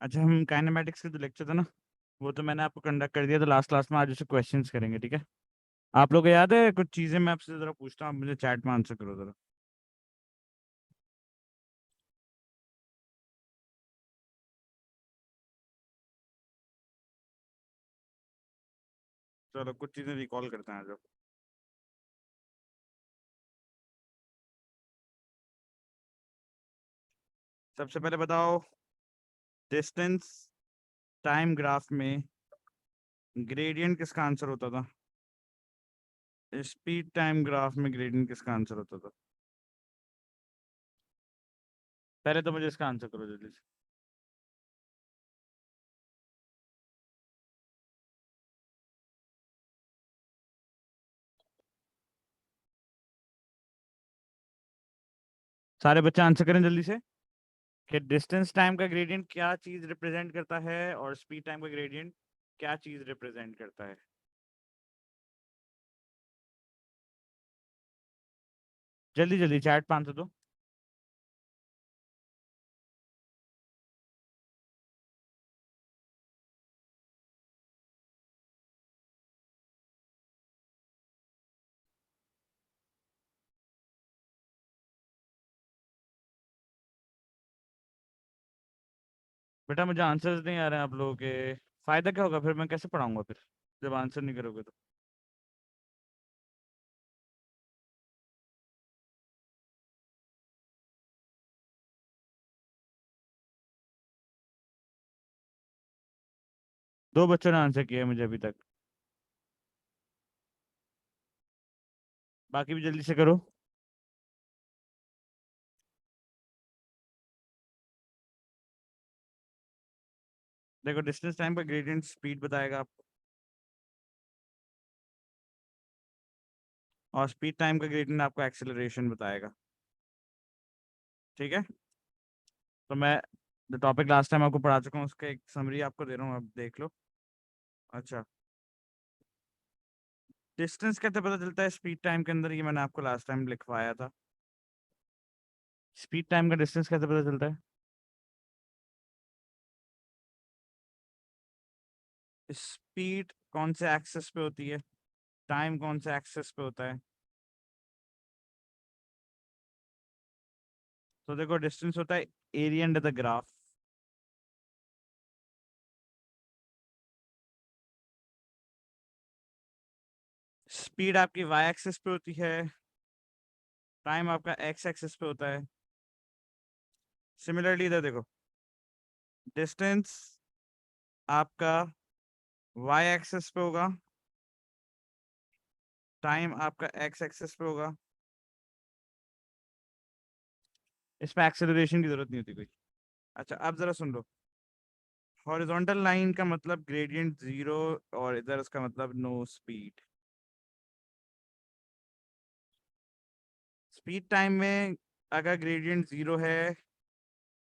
अच्छा, हम काइनेमेटिक्स के जो लेक्चर था ना, वो तो मैंने आपको कंडक्ट कर दिया, तो लास्ट क्लास में आज उसे क्वेश्चंस करेंगे, ठीक है? आप लोग को याद है कुछ चीजें मैं आपसे जरा पूछता हूँ, आप मुझे चैट में आंसर करो जरा। चलो कुछ चीजें रिकॉल करते हैं जो। सबसे पहले बताओ, डिस्टेंस टाइम ग्राफ में ग्रेडियंट किसका आंसर होता था? स्पीड टाइम ग्राफ में ग्रेडियंट किसका आंसर होता था? पहले तो मुझे इसका आंसर करो जल्दी से। सारे बच्चे आंसर करें जल्दी से कि डिस्टेंस टाइम का ग्रेडियंट क्या चीज रिप्रेजेंट करता है और स्पीड टाइम का ग्रेडियंट क्या चीज रिप्रेजेंट करता है। जल्दी जल्दी चैट पे आंसर दो। बेटा मुझे आंसर्स नहीं आ रहे हैं आप लोगों के। फायदा क्या होगा फिर, मैं कैसे पढ़ाऊंगा फिर जब आंसर नहीं करोगे तो? दो बच्चों ने आंसर किया है मुझे अभी तक। बाकी भी जल्दी से करो। देखो, डिस्टेंस टाइम का ग्रेडियंट स्पीड बताएगा आपको, और स्पीड टाइम का ग्रेडियंट आपको एक्सेलरेशन बताएगा। ठीक है, तो मैं जो टॉपिक लास्ट टाइम आपको पढ़ा चुका हूँ उसका एक समरी आपको दे रहा हूँ, अब देख लो। अच्छा, डिस्टेंस कैसे पता चलता है स्पीड टाइम के अंदर, ये मैंने आपको लास्ट टाइम लिखवाया था। स्पीड टाइम का डिस्टेंस कैसे पता चलता है? स्पीड कौन से एक्सेस पे होती है, टाइम कौन से एक्सेस पे होता है? तो देखो, डिस्टेंस होता है area under the graph. Speed आपकी वाई एक्सेस पे होती है, टाइम आपका एक्स एक्सेस पे होता है। सिमिलरली इधर देखो, डिस्टेंस आपका वाई एक्सेस पे होगा, टाइम आपका एक्स एक्सेस पे होगा। इसमें एक्सेलरेशन की जरूरत नहीं होती कोई। अच्छा, अब जरा सुन लो। हॉरिजॉन्टल लाइन का मतलब ग्रेडियंट जीरो, और इधर उसका मतलब नो स्पीड। स्पीड टाइम में अगर ग्रेडियंट जीरो है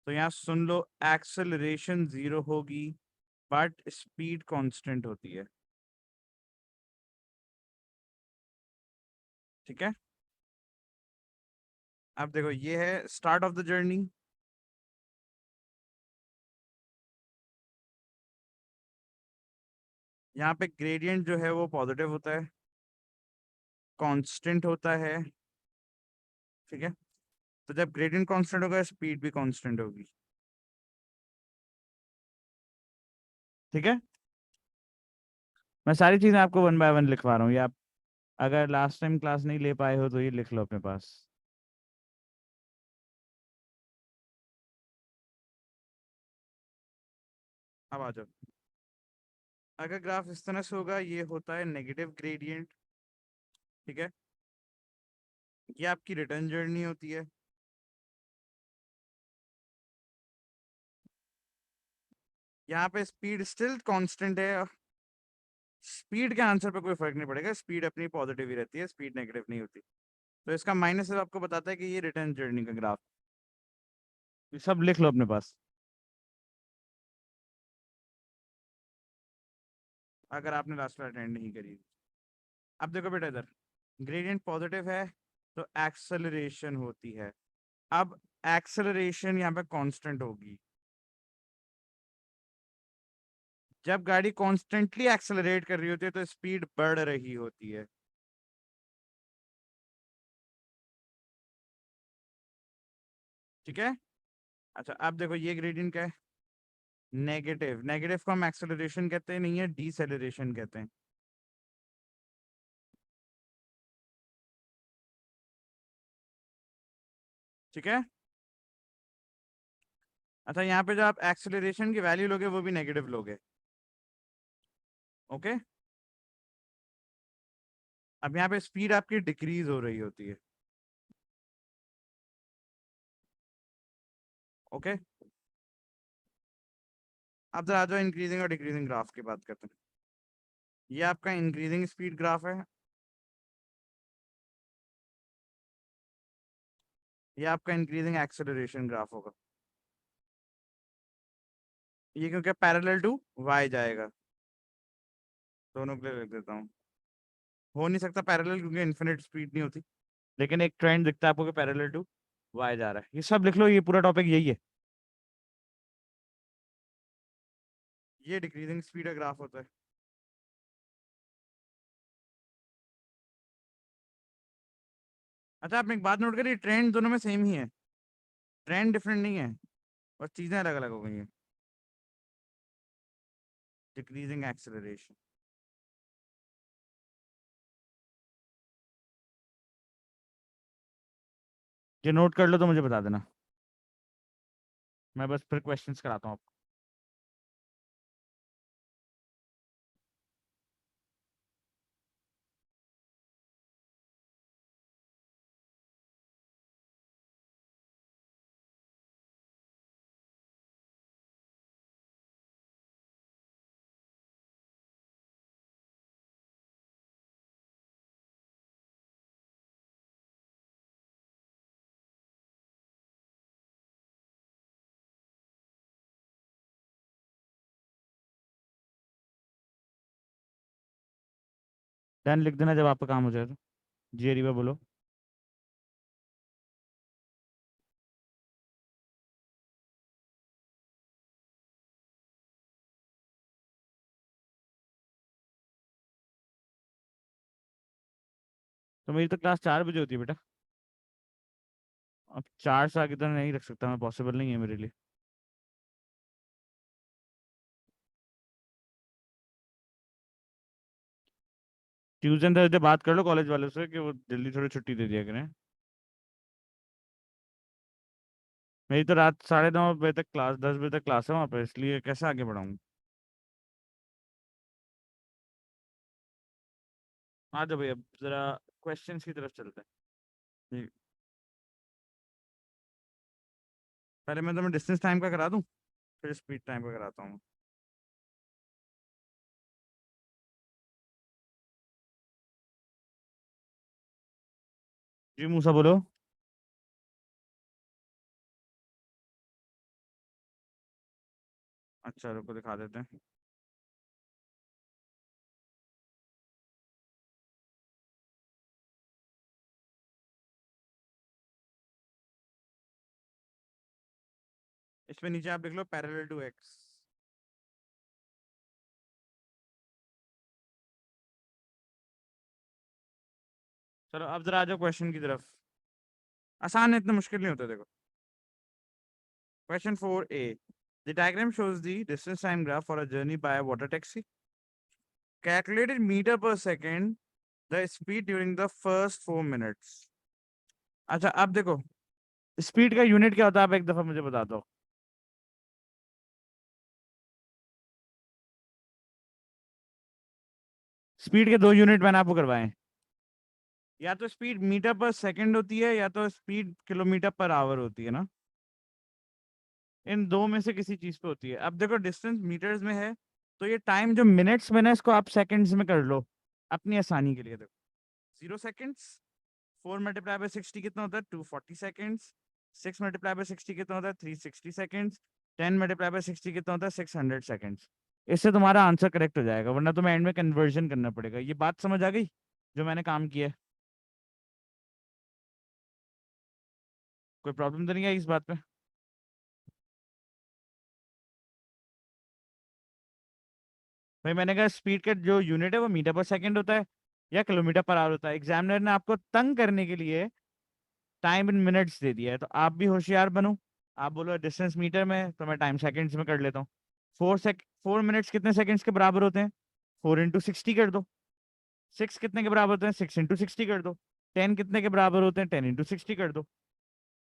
तो यहाँ सुन लो, एक्सेलरेशन जीरो होगी बट स्पीड कांस्टेंट होती है। ठीक है, अब देखो ये है स्टार्ट ऑफ द जर्नी। यहाँ पे ग्रेडियंट जो है वो पॉजिटिव होता है, कांस्टेंट होता है। ठीक है, तो जब ग्रेडियंट कांस्टेंट होगा स्पीड भी कांस्टेंट होगी। ठीक है, मैं सारी चीजें आपको वन बाय वन लिखवा रहा हूँ, ये आप अगर लास्ट टाइम क्लास नहीं ले पाए हो तो ये लिख लो अपने पास। अब आ जाओ। अगर ग्राफ इस तरह से होगा, ये होता है नेगेटिव ग्रेडियंट। ठीक है, ये आपकी रिटर्न जर्नी होती है। यहाँ पे स्पीड स्टिल कांस्टेंट है। स्पीड के आंसर पे कोई फर्क नहीं पड़ेगा, स्पीड अपनी पॉजिटिव ही रहती है, स्पीड नेगेटिव नहीं होती। तो इसका माइनस आपको बताता है कि ये रिटर्न जर्नी का ग्राफ। ये सब लिख लो अपने पास, अगर आपने लास्ट क्लास अटेंड नहीं करी। अब देखो बेटा, इधर ग्रेडियंट पॉजिटिव है तो एक्सेलरेशन होती है। अब एक्सेलरेशन यहाँ पे कांस्टेंट होगी। जब गाड़ी कॉन्स्टेंटली एक्सेलरेट कर रही होती है तो स्पीड बढ़ रही होती है। ठीक है। अच्छा अब देखो ये ग्रेडियंट क्या है, नेगेटिव। नेगेटिव को हम एक्सेलरेशन कहते हैं, नहीं है डीसेलरेशन कहते हैं। ठीक है। अच्छा यहाँ पे जो आप एक्सेलरेशन की वैल्यू लोगे वो भी नेगेटिव लोगे। ओके। अब यहाँ पे स्पीड आपकी डिक्रीज हो रही होती है। ओके। अब जरा आ जाओ इंक्रीजिंग और डिक्रीजिंग ग्राफ की बात करते हैं। ये आपका इंक्रीजिंग स्पीड ग्राफ है, ये आपका इंक्रीजिंग एक्सेलरेशन ग्राफ होगा। ये क्योंकि पैरेलल टू वाई जाएगा, दोनों के लिए लिख देता हूँ। हो नहीं सकता पैरेलल क्योंकि इन्फिनिट स्पीड नहीं होती, लेकिन एक ट्रेंड दिखता है आपको कि पैरेलल टू वाई जा रहा है। ये सब लिख लो, ये पूरा टॉपिक यही है। ये डिक्रीजिंग स्पीड का ग्राफ होता है। अच्छा आपने एक बात नोट करी, ट्रेंड दोनों में सेम ही है, ट्रेंड डिफरेंट नहीं है, बस चीजें अलग अलग हो गई हैं। Decreasing acceleration. ये नोट कर लो तो मुझे बता देना, मैं बस फिर क्वेश्चंस कराता हूँ आपको। डन लिख देना जब आपका काम हो जाए तो। जी रीवा बोलो। तो मेरी तो क्लास 4 बजे होती है बेटा, अब 4 से आगे तो नहीं रख सकता मैं, पॉसिबल नहीं है मेरे लिए। ट्यूजन थर्सडे बात कर लो कॉलेज वालों से कि वो जल्दी थोड़ी छुट्टी दे दिया करें। मेरी तो रात 9:30 बजे तक क्लास, 10 बजे तक क्लास है वहाँ पे, इसलिए कैसे आगे बढ़ाऊँ। आ जाओ भैया, जरा क्वेश्चंस की तरफ चलते हैं। जी, पहले मैं तुम्हें डिस्टेंस टाइम का करा दूं, फिर स्पीड टाइम का कराता हूँ। जी मूसा बोलो। अच्छा रुको दिखा देते हैं। इसमें नीचे आप लिख लो पैरेलल टू एक्स। चलो अब जरा आ जाओ क्वेश्चन की तरफ, आसान है, इतना मुश्किल नहीं होता देखो। Question 4A, the diagram shows the distance time graph for a journey by a water taxi. Calculated meter per second the speed during the first 4 minutes. अच्छा अब देखो, स्पीड का यूनिट क्या होता है आप एक दफा मुझे बता दो। स्पीड के दो यूनिट मैंने आपको करवाए, या तो स्पीड मीटर पर सेकंड होती है या तो स्पीड किलोमीटर पर आवर होती है ना, इन दो में से किसी चीज पे होती है। अब देखो डिस्टेंस मीटर्स में है, तो ये टाइम जो मिनट्स में ना इसको आप सेकंड्स में कर लो अपनी आसानी के लिए। देखो 0 सेकेंड्स, 4 × 60 कितना होता है 240 सेकेंड्स, 6 × 60 कितना होता है 360 सेकेंड्स, 10 × 60 कितना होता है 600 सेकेंड्स। इससे तुम्हारा आंसर करेक्ट हो जाएगा, वरना तुम्हें एंड में कन्वर्जन करना पड़ेगा। ये बात समझ आ गई जो मैंने काम किया है? कोई प्रॉब्लम तो नहीं है इस बात पे? भाई मैंने कहा स्पीड का जो यूनिट है वो मीटर पर सेकंड होता है या किलोमीटर पर आवर होता है। एग्जामिनर ने आपको तंग करने के लिए टाइम इन मिनट्स दे दिया है, तो आप भी होशियार बनो। आप बोलो डिस्टेंस मीटर में, तो मैं टाइम सेकंड्स में कर लेता हूँ। 4 मिनट्स कितने सेकंड्स के बराबर होते हैं? 4 इंटू 60 कर दो। 6 कितने के बराबर होते हैं? 6 इंटू 60 कर दो। 10 कितने के बराबर होते हैं? 10 इंटू 60 कर दो।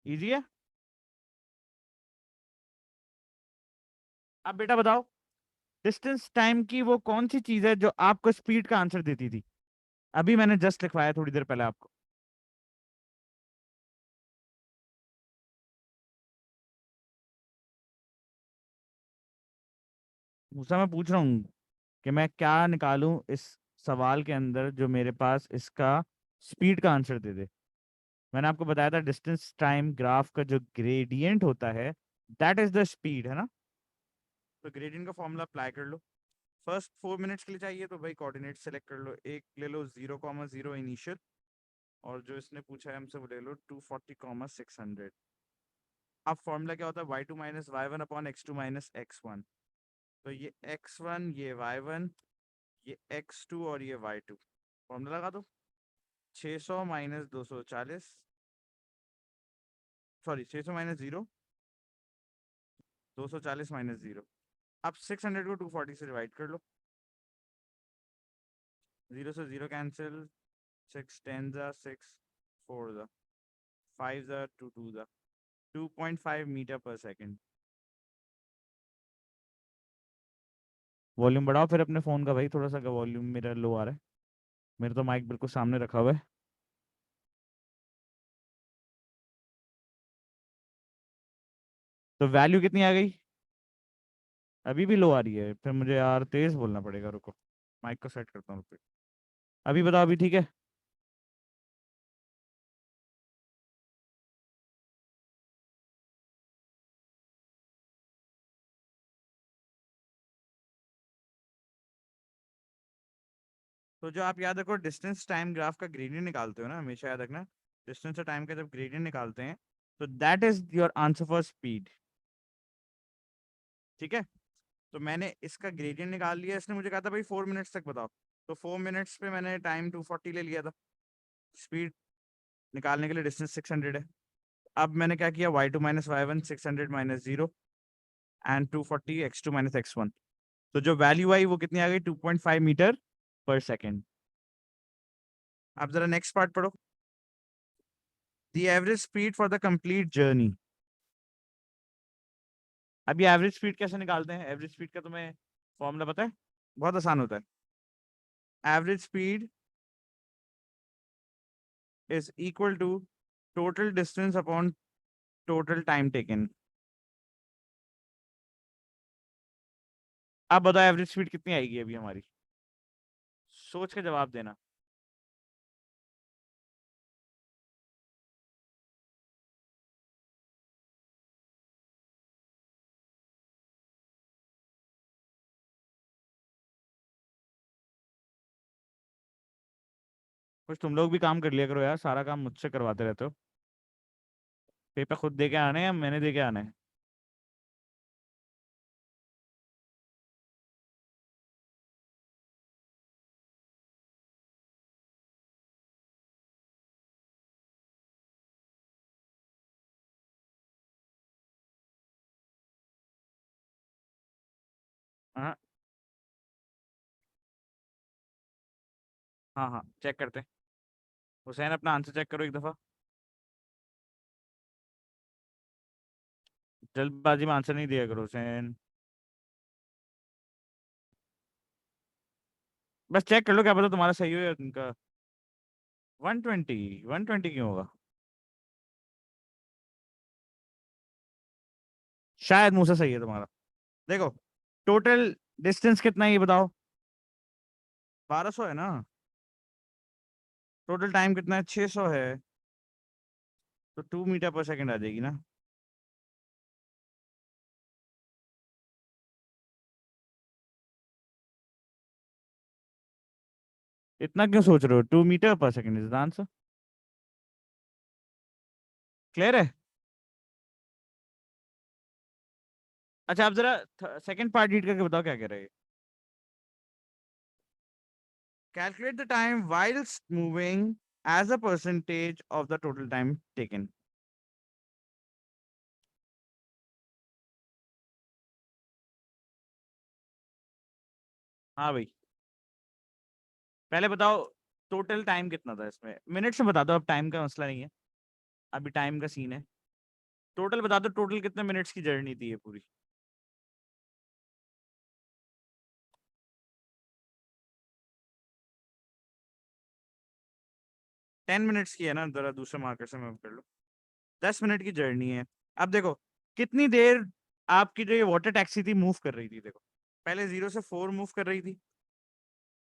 इजी है। अब बेटा बताओ, डिस्टेंस टाइम की वो कौन सी चीज है जो आपको स्पीड का आंसर देती थी? अभी मैंने जस्ट लिखवाया थोड़ी देर पहले आपको। मूसा मैं पूछ रहा हूँ कि मैं क्या निकालूं इस सवाल के अंदर जो मेरे पास इसका स्पीड का आंसर दे दे। मैंने आपको बताया था डिस्टेंस टाइम ग्राफ का जो ग्रेडियंट होता है, दैट इज द स्पीड, है ना? तो ग्रेडियंट का फॉर्मूला अप्लाई कर लो। फर्स्ट 4 मिनट्स के लिए चाहिए तो भाई कोऑर्डिनेट सेलेक्ट कर लो। एक ले लो 0,0 इनिशियल, और जो इसने पूछा है हमसे वो ले लो 240,600। अब फॉर्मूला क्या होता है? y2 - y1/x2 - x1। तो ये x1, ये y1, ये x2 और ये y2। फॉर्मूला लगा दो। 600 - 240, सॉरी 600 - 0, 240 - 0। अब 600 को 240 से डिवाइड कर लो। 0 से 0 कैंसिल। 6 10 जा 6 4 जा 5 जा 2 2 जा 2.5 मीटर पर सेकंड। वॉल्यूम बढ़ाओ फिर अपने फोन का भाई, थोड़ा सा वॉल्यूम मेरा लो आ रहा है। मेरा तो माइक बिल्कुल सामने रखा हुआ है। तो वैल्यू कितनी आ गई? अभी भी लो आ रही है? फिर मुझे यार तेज बोलना पड़ेगा, रुको माइक को सेट करता हूँ रुको। अभी बताओ, अभी ठीक है? तो जो आप याद रखो, डिस्टेंस टाइम ग्राफ का ग्रेडियंट निकालते हो ना, हमेशा याद रखना। डिस्टेंस और टाइम का जब ग्रेडियंट निकालते हैं, तो that is your answer for speed. ठीक है। तो मैंने इसका ग्रेडियंट निकाल लिया। इसने मुझे कहा था भाई 4 मिनट्स तक बताओ, तो 4 मिनट्स पे मैंने टाइम 240 ले लिया था। स्पीड निकालने के लिए डिस्टेंस 600 है। अब मैंने क्या किया? y2 - y1, 600 - 0 and 240, x2 - x1। तो जो वैल्यू आई वो कितनी आ गई? 2.5 मीटर पर सेकेंड। अब जरा नेक्स्ट पार्ट पढ़ो। The average speed for the complete journey. अब ये एवरेज स्पीड कैसे निकालते हैं? एवरेज स्पीड का तुम्हें फॉर्मूला पता है? बहुत आसान होता है। Average speed is equal to total distance upon total time taken. अब बताओ एवरेज स्पीड कितनी आएगी अभी हमारी? सोच के जवाब देना। कुछ तुम लोग भी काम कर लिया करो यार, सारा काम मुझसे करवाते रहते हो। पेपर खुद दे के आने हैं या मैंने दे के आने हैं? हाँ हाँ हाँ, चेक करते हैं। हुसैन अपना आंसर चेक करो एक दफा। जल्दबाजी में आंसर नहीं दिया करो हुसैन। बस चेक कर लो, क्या पता तुम्हारा सही हो या उनका। 120? 120 क्यों होगा? शायद मुंह से सही है तुम्हारा। देखो, टोटल डिस्टेंस कितना है ये बताओ। 1200 है ना? टोटल टाइम कितना है? 600 है। तो 2 मीटर पर सेकंड आ जाएगी ना? इतना क्यों सोच रहे हो? 2 metre per second is the answer. Clear है? अच्छा, आप जरा सेकंड पार्ट रीड करके बताओ क्या कह रहे हैं। Calculate the time whilst moving as a percentage of the total time taken. हाँ भाई, पहले बताओ टोटल टाइम कितना था इसमें, मिनट्स में बता दो, अब टाइम का मसला नहीं है, अभी टाइम का सीन है। टोटल बता दो, टोटल कितने मिनट्स की जर्नी थी ये पूरी। 10 मिनट्स की है ना, जरा दूसरे मार्कर से मैं कर लो। 10 मिनट की जर्नी है। अब देखो कितनी देर आपकी जो ये वाटर टैक्सी थी मूव कर रही थी। देखो पहले 0 से 4 मूव कर रही थी,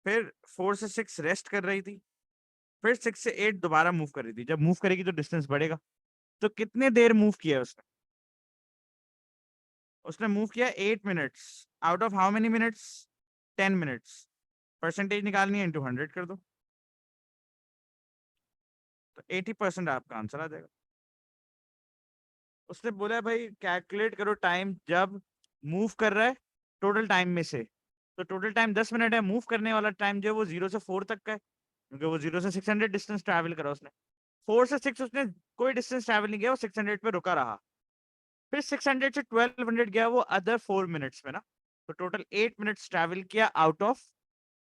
फिर 4 से 6 रेस्ट कर रही थी, फिर 6 से 8 दोबारा मूव कर रही थी। जब मूव करेगी तो डिस्टेंस बढ़ेगा। तो कितने देर मूव किया उसने? उसने मूव किया 8 minutes. Out of how many minutes? 10 minutes. Percentage निकालनी है, इंटू 100 कर दो, तो 80% आपका आंसर आ जाएगा। उसने बोला भाई कैलकुलेट करो टाइम जब मूव कर रहा है टोटल टाइम में से। तो टोटल टाइम 10 मिनट है, मूव करने वाला टाइम जो है वो 0 से 4 तक का है, क्योंकि वो 0 से 600 डिस्टेंस ट्रैवल करा उसने। 4 से 6 उसने कोई डिस्टेंस ट्रैवल नहीं किया, वो 600 पे रुका रहा। फिर 600 से 1200 गया वो अदर 4 मिनट्स में ना। तो टोटल 8 मिनट्स ट्रैवल किया आउट ऑफ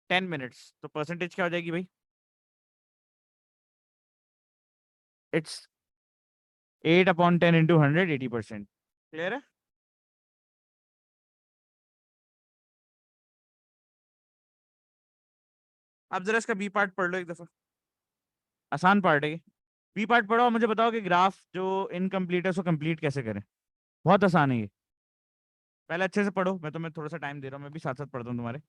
10 मिनट्स। तो परसेंटेज क्या हो जाएगी भाई? It's 8/10 into 100, 80%। क्लियर है? अब जरा इसका बी पार्ट पढ़ लो एक दफा, आसान पार्ट है ये। बी पार्ट पढ़ो और मुझे बताओ कि ग्राफ जो इनकम्प्लीट है उसको कंप्लीट कैसे करें। बहुत आसान है ये, पहले अच्छे से पढ़ो, मैं तुम्हें थोड़ा सा टाइम दे रहा हूँ, मैं भी साथ साथ पढ़ता हूँ तुम्हारे।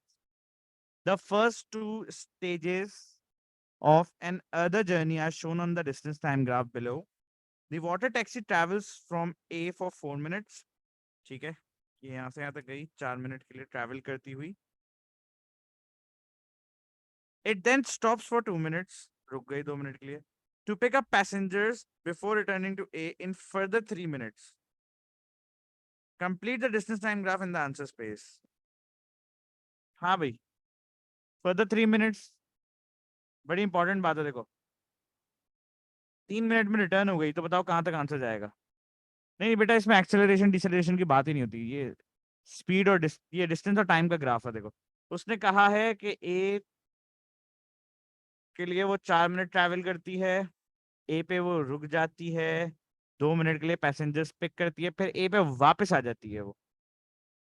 The first two stages of an other journey as shown on the distance time graph below. The water taxi travels from A for 4 minutes. ठीक है, ये यहाँ से यहाँ तक गई 4 मिनट के लिए ट्रैवल करती हुई। It then stops for 2 minutes. रुक गई 2 मिनट के लिए। To pick up passengers before returning to A in further 3 minutes. Complete the distance time graph in the answer space. हाँ भाई, further 3 minutes, बड़ी इंपॉर्टेंट बात है। देखो 3 मिनट में रिटर्न हो गई, तो बताओ कहाँ तक आंसर जाएगा? नहीं बेटा, इसमें एक्सेलरेशन डिसेलरेशन की बात ही नहीं होती, ये स्पीड और ये डिस्टेंस और टाइम का ग्राफ है। देखो उसने कहा है कि ए के लिए वो 4 मिनट ट्रैवल करती है, ए पे वो रुक जाती है, 2 मिनट के लिए पैसेंजर्स पिक करती है, फिर ए पे वापस आ जाती है वो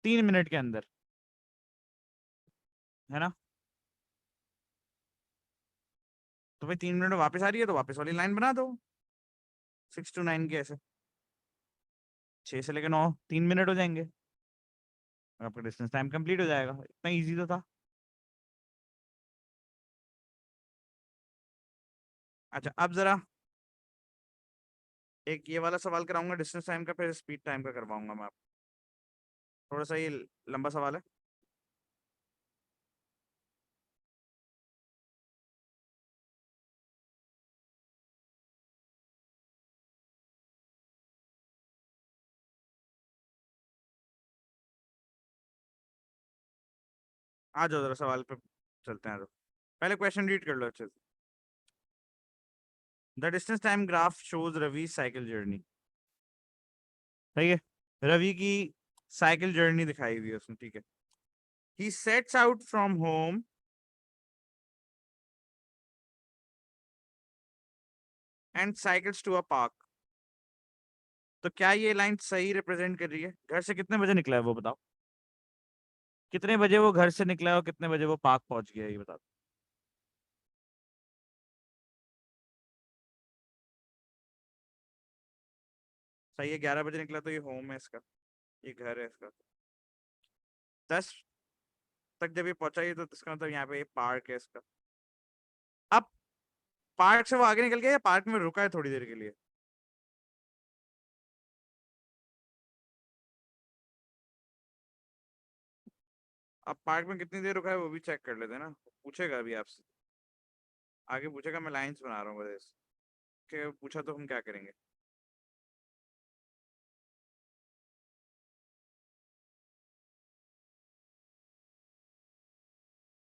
3 मिनट के अंदर, है ना? तो भाई 3 मिनट में वापस आ रही है तो वापस वाली लाइन बना दो, 6 to 9 के ऐसे, 6 से लेकर 9 3 मिनट हो जाएंगे, और आपका डिस्टेंस टाइम कंप्लीट हो जाएगा। इतना इजी तो था। अच्छा अब जरा एक ये वाला सवाल कराऊंगा डिस्टेंस टाइम का, फिर स्पीड टाइम का करवाऊंगा मैं आपको। थोड़ा सा ये लंबा सवाल है। आ जाओ जरा सवाल पे चलते हैं। तो पहले क्वेश्चन रीड कर लो अच्छे से। The distance time graph shows Ravi cycle journey. सही है, रवि की साइकिल जर्नी दिखाई हुई है उसने, ठीक है। He sets out from home and cycles to a park. तो क्या ये लाइन सही रिप्रेजेंट कर रही है? घर से कितने बजे निकला है वो बताओ, कितने बजे वो घर से निकला है और कितने बजे वो पार्क पहुंच गया, ये बता दो। सही है, 11 बजे निकला, तो ये होम है इसका, ये घर है इसका। 10 तक जब ये पहुंचा, ये तो इसका मतलब यहाँ पे ये पार्क है इसका। अब पार्क से वो आगे निकल गया या पार्क में रुका है थोड़ी देर के लिए? अब पार्क में कितनी देर रुका है वो भी चेक कर लेते हैं ना, पूछेगा अभी आपसे, आगे पूछेगा। मैं लाइंस बना रहा हूँ बस, कि पूछा तो हम क्या करेंगे।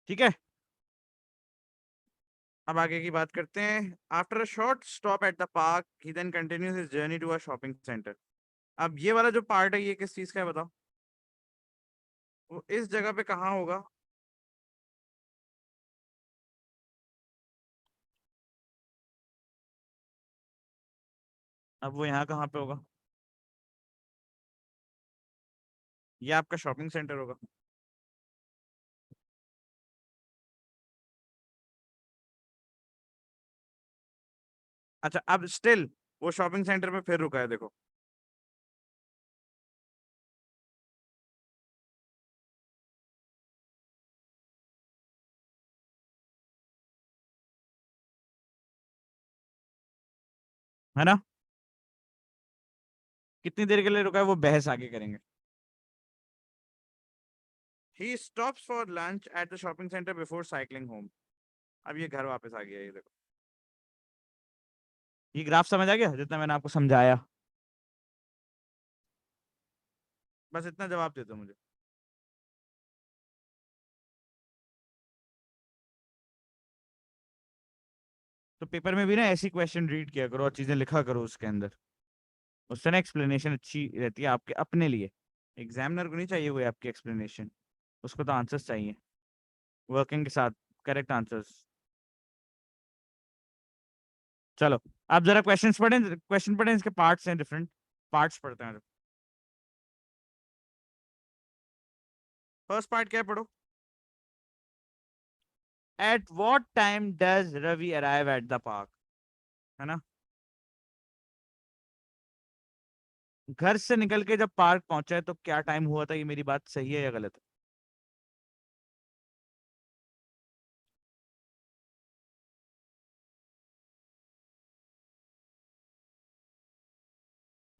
ठीक है, अब आगे की बात करते हैं। After a short stop at the park he then continues his journey to a shopping centre. अब ये वाला जो पार्ट है ये किस चीज का है बताओ? वो इस जगह पे कहाँ होगा? अब वो यहाँ कहाँ पे होगा? ये आपका शॉपिंग सेंटर होगा। अच्छा, अब स्टिल वो शॉपिंग सेंटर में फिर रुका है, देखो। है ना? कितनी देर के लिए रुका है वो बहस आगे करेंगे। He stops for lunch at the shopping centre before cycling home. अब ये घर वापस आ गया, ये देखो। ये ग्राफ समझ आ गया जितना मैंने आपको समझाया? बस इतना जवाब दे दो मुझे। तो पेपर में भी ना ऐसी क्वेश्चन रीड किया करो और चीजें लिखा करो उसके अंदर। उससे ना एक्सप्लेनेशन अच्छी रहती है आपके अपने लिए। एग्जामिनर को नहीं चाहिए कोई आपकी एक्सप्लेनेशन, उसको तो आंसर्स चाहिए वर्किंग के साथ, करेक्ट आंसर्स। चलो, आप जरा क्वेश्चंस पढ़ें, क्वेश्चन पढ़ें, इसके पार्ट्स हैं डिफरेंट। पार्ट्स पढ़ते हैं। फर्स्ट पार्ट क्या है, पढ़ो। At what time does Ravi arrive at the park? है ना? घर से निकल के जब पार्क पहुंचा है तो क्या टाइम हुआ था? ये मेरी बात सही है या गलत है?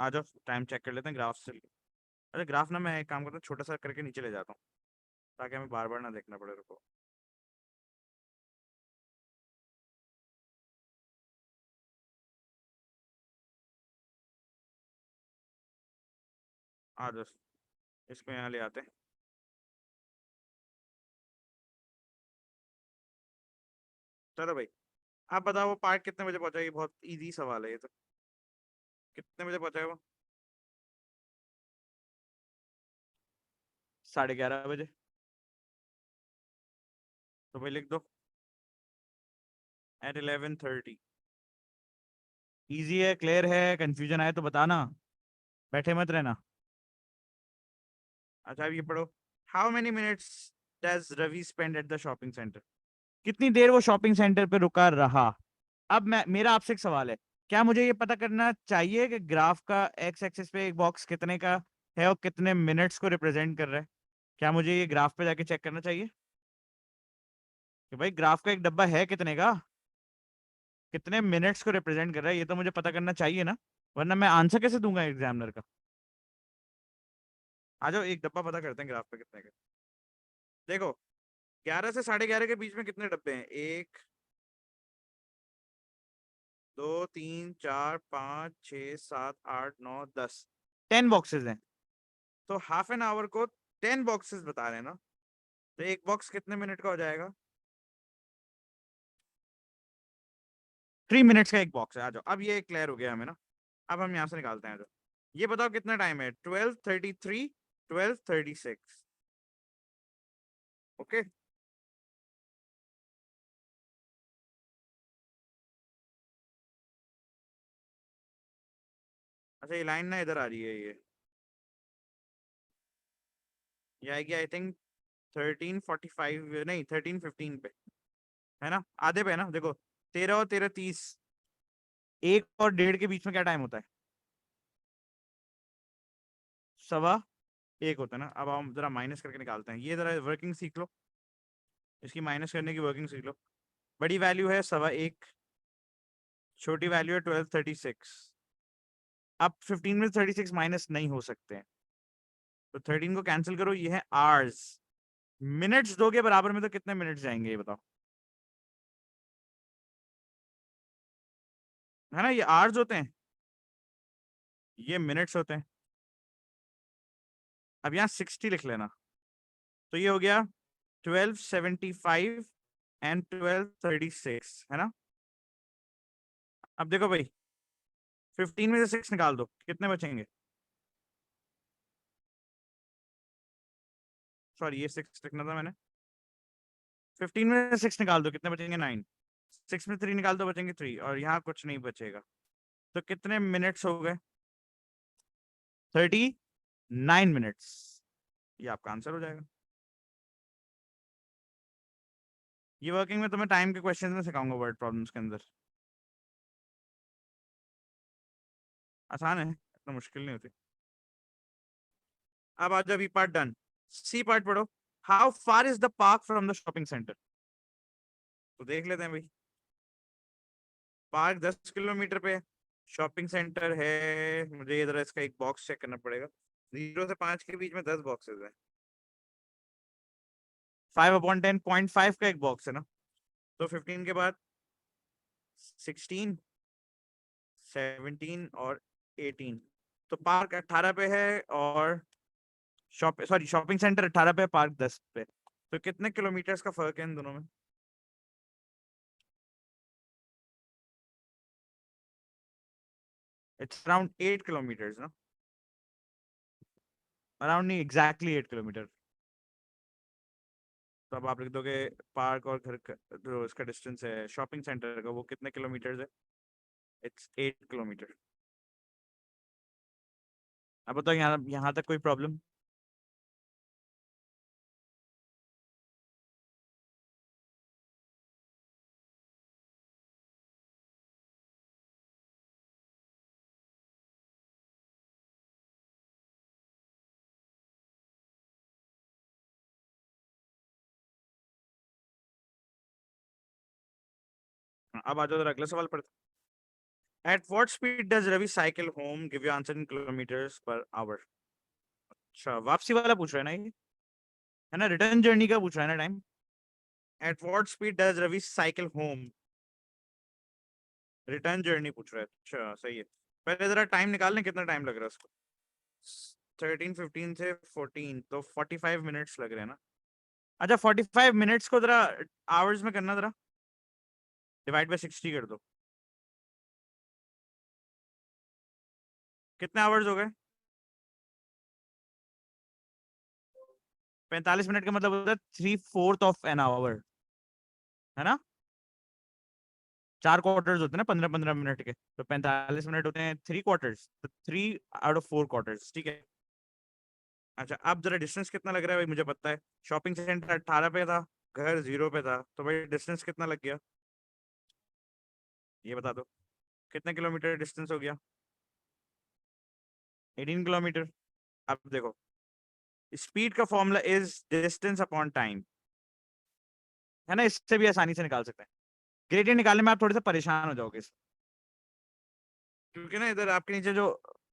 आ जाओ टाइम चेक कर लेते हैं ग्राफ से। अरे ग्राफ ना, मैं एक काम करता हूँ, छोटा सा करके नीचे ले जाता हूँ ताकि हमें बार बार ना देखना पड़े। रुको। आ जाओ, इसको यहाँ ले आते हैं। चलो भाई, आप बताओ वो पार्क कितने बजे पहुंचा? ये बहुत इजी सवाल है ये तो। कितने बजे पहुंचा है वो? 11:30 बजे। तो भाई लिख दो, at 11:30। इजी है, क्लियर है, कंफ्यूजन आए तो बताना, बैठे मत रहना। अच्छा, अब ये पढ़ो। How many minutes does Ravi spend at the shopping centre? कितनी देर वो शॉपिंग सेंटर पे रुका रहा? अब मैं, मेरा आपसे एक सवाल है। क्या मुझे ये पता करना चाहिए कि ग्राफ का एक्स एक्सिस पे एक बॉक्स कितने का है और कितने मिनट्स को रिप्रेजेंट कर रहा है? क्या मुझे ये ग्राफ पे जाके चेक करना चाहिए कि भाई ग्राफ का एक डब्बा है कितने का, कितने मिनट्स को रिप्रेजेंट कर रहा है? ये तो मुझे पता करना चाहिए ना, वरना मैं आंसर कैसे दूंगा एग्जामिनर का? आ जाओ, एक डब्बा पता करते हैं ग्राफ पे कितने का। देखो, 11 से 11:30 के बीच में कितने डब्बे हैं? एक, दो, तीन, चार, पाँच, छ, सात, आठ, नौ, 10। 10 बॉक्सेस हैं। तो हाफ एन आवर को 10 बॉक्सेस बता रहे हैं ना, तो एक बॉक्स कितने मिनट का हो जाएगा? 3 मिनट्स का एक बॉक्स है। आ जाओ, अब ये क्लियर हो गया हमें ना। अब हम यहाँ से निकालते हैं। आ जाओ, ये बताओ कितना टाइम है? 12:33, 12:36। ओके। अच्छा, ये लाइन ना इधर आ रही है, ये आएगी आई थिंक 13:45, नहीं 13:15 पे। है ना? आधे पे है ना, देखो। 13 और 13 30। 1 और 1:30 के बीच में क्या टाइम होता है? 1:15 होता है ना। अब हम जरा माइनस करके निकालते हैं, ये जरा वर्किंग सीख लो, इसकी माइनस करने की वर्किंग सीख लो। बड़ी वैल्यू है 1:15, छोटी वैल्यू है 12:36। अब 15 में 36 माइनस नहीं हो सकते हैं, तो 13 को कैंसिल करो, ये है आवर्स। मिनट्स दोगे बराबर में तो कितने मिनट्स जाएंगे ये बताओ? है ना, ये आवर्स होते हैं, ये मिनट्स होते हैं। अब यहाँ 60 लिख लेना, तो ये हो गया 1275 एंड 12:36 है ना। अब देखो भाई 15 में से 6 निकाल दो, कितने बचेंगे? सॉरी ये 6 लिखना था मैंने। 15 में से 6 निकाल दो, कितने बचेंगे? 9। 6 में 3 निकाल दो, बचेंगे 3, और यहाँ कुछ नहीं बचेगा। तो कितने मिनट्स हो गए? 39 मिनट्स। ये आपका आंसर हो जाएगा। ये वर्किंग में तुम्हें टाइम के क्वेश्चन में सिखाऊंगा, वर्ड प्रॉब्लम्स के अंदर। आसान है, इतना मुश्किल नहीं होती। अब आ जाओ, B part done. C part पढ़ो। How far is the park from the shopping centre? तो देख लेते हैं भाई। पार्क 10 किलोमीटर पे, शॉपिंग सेंटर है, मुझे इधर इसका एक बॉक्स चेक करना पड़ेगा। 0 से 5 के बीच में 10 बॉक्सेस है। 5/10 0.5 का एक बॉक्स है ना। तो 15 के बाद 16, 17 और 18। तो पार्क 18 पे है, और शॉपिंग सेंटर 18 पे, पार्क 10 पे। तो कितने किलोमीटर्स का फर्क है इन दोनों में? इट्स अराउंड 8 किलोमीटर्स ना। अराउंड नहीं, एग्जैक्टली 8 किलोमीटर। तो अब आप लिख दोगे पार्क और घर का जो इसका डिस्टेंस है शॉपिंग सेंटर का, वो कितने किलोमीटर्स है? It's 8 kilometre. अब बताओ यहाँ यहाँ तक कोई प्रॉब्लम? अब आ जाओ जरा अगला सवाल पढ़ते। At what speed does Ravi cycle home, give you answer in kilometres per hour. अच्छा, वापसी वाला पूछ रहा है ना ये, है ना? रिटर्न जर्नी का पूछ रहा है ना time. At what speed does Ravi cycle home, return journey पूछ रहा है। अच्छा सही है। पहले जरा टाइम निकालने, कितना टाइम लग रहा है उसको? 13:15 से 14, तो 45 मिनट्स लग रहे हैं ना। अच्छा, 45 मिनट्स को जरा आवर्स में करना, जरा डिवाइड बाय 60 कर दो। कितने आवर्स हो गए? 45 मिनट का मतलब होता है 3/4 ऑफ एन आवर, है ना। 4 क्वार्टर्स होते हैं ना 15-15 मिनट के, तो 45 मिनट होते हैं 3 क्वार्टर्स, तो 3 आउट ऑफ 4 क्वार्टर्स, ठीक है। अच्छा, अब जरा डिस्टेंस कितना लग रहा है भाई, मुझे पता है। शॉपिंग सेंटर 18 पे था, घर 0 पे था, तो भाई डिस्टेंस कितना लग गया? ये बता दो, कितने किलोमीटर डिस्टेंस हो गया? 18 किलोमीटर। अब देखो, स्पीड का formula is distance upon time, है ना। इससे भी आसानी से निकाल सकते हैं। ग्रेडियंट निकालने में आप थोड़े से परेशान हो जाओगे क्योंकि ना इधर आपके नीचे जो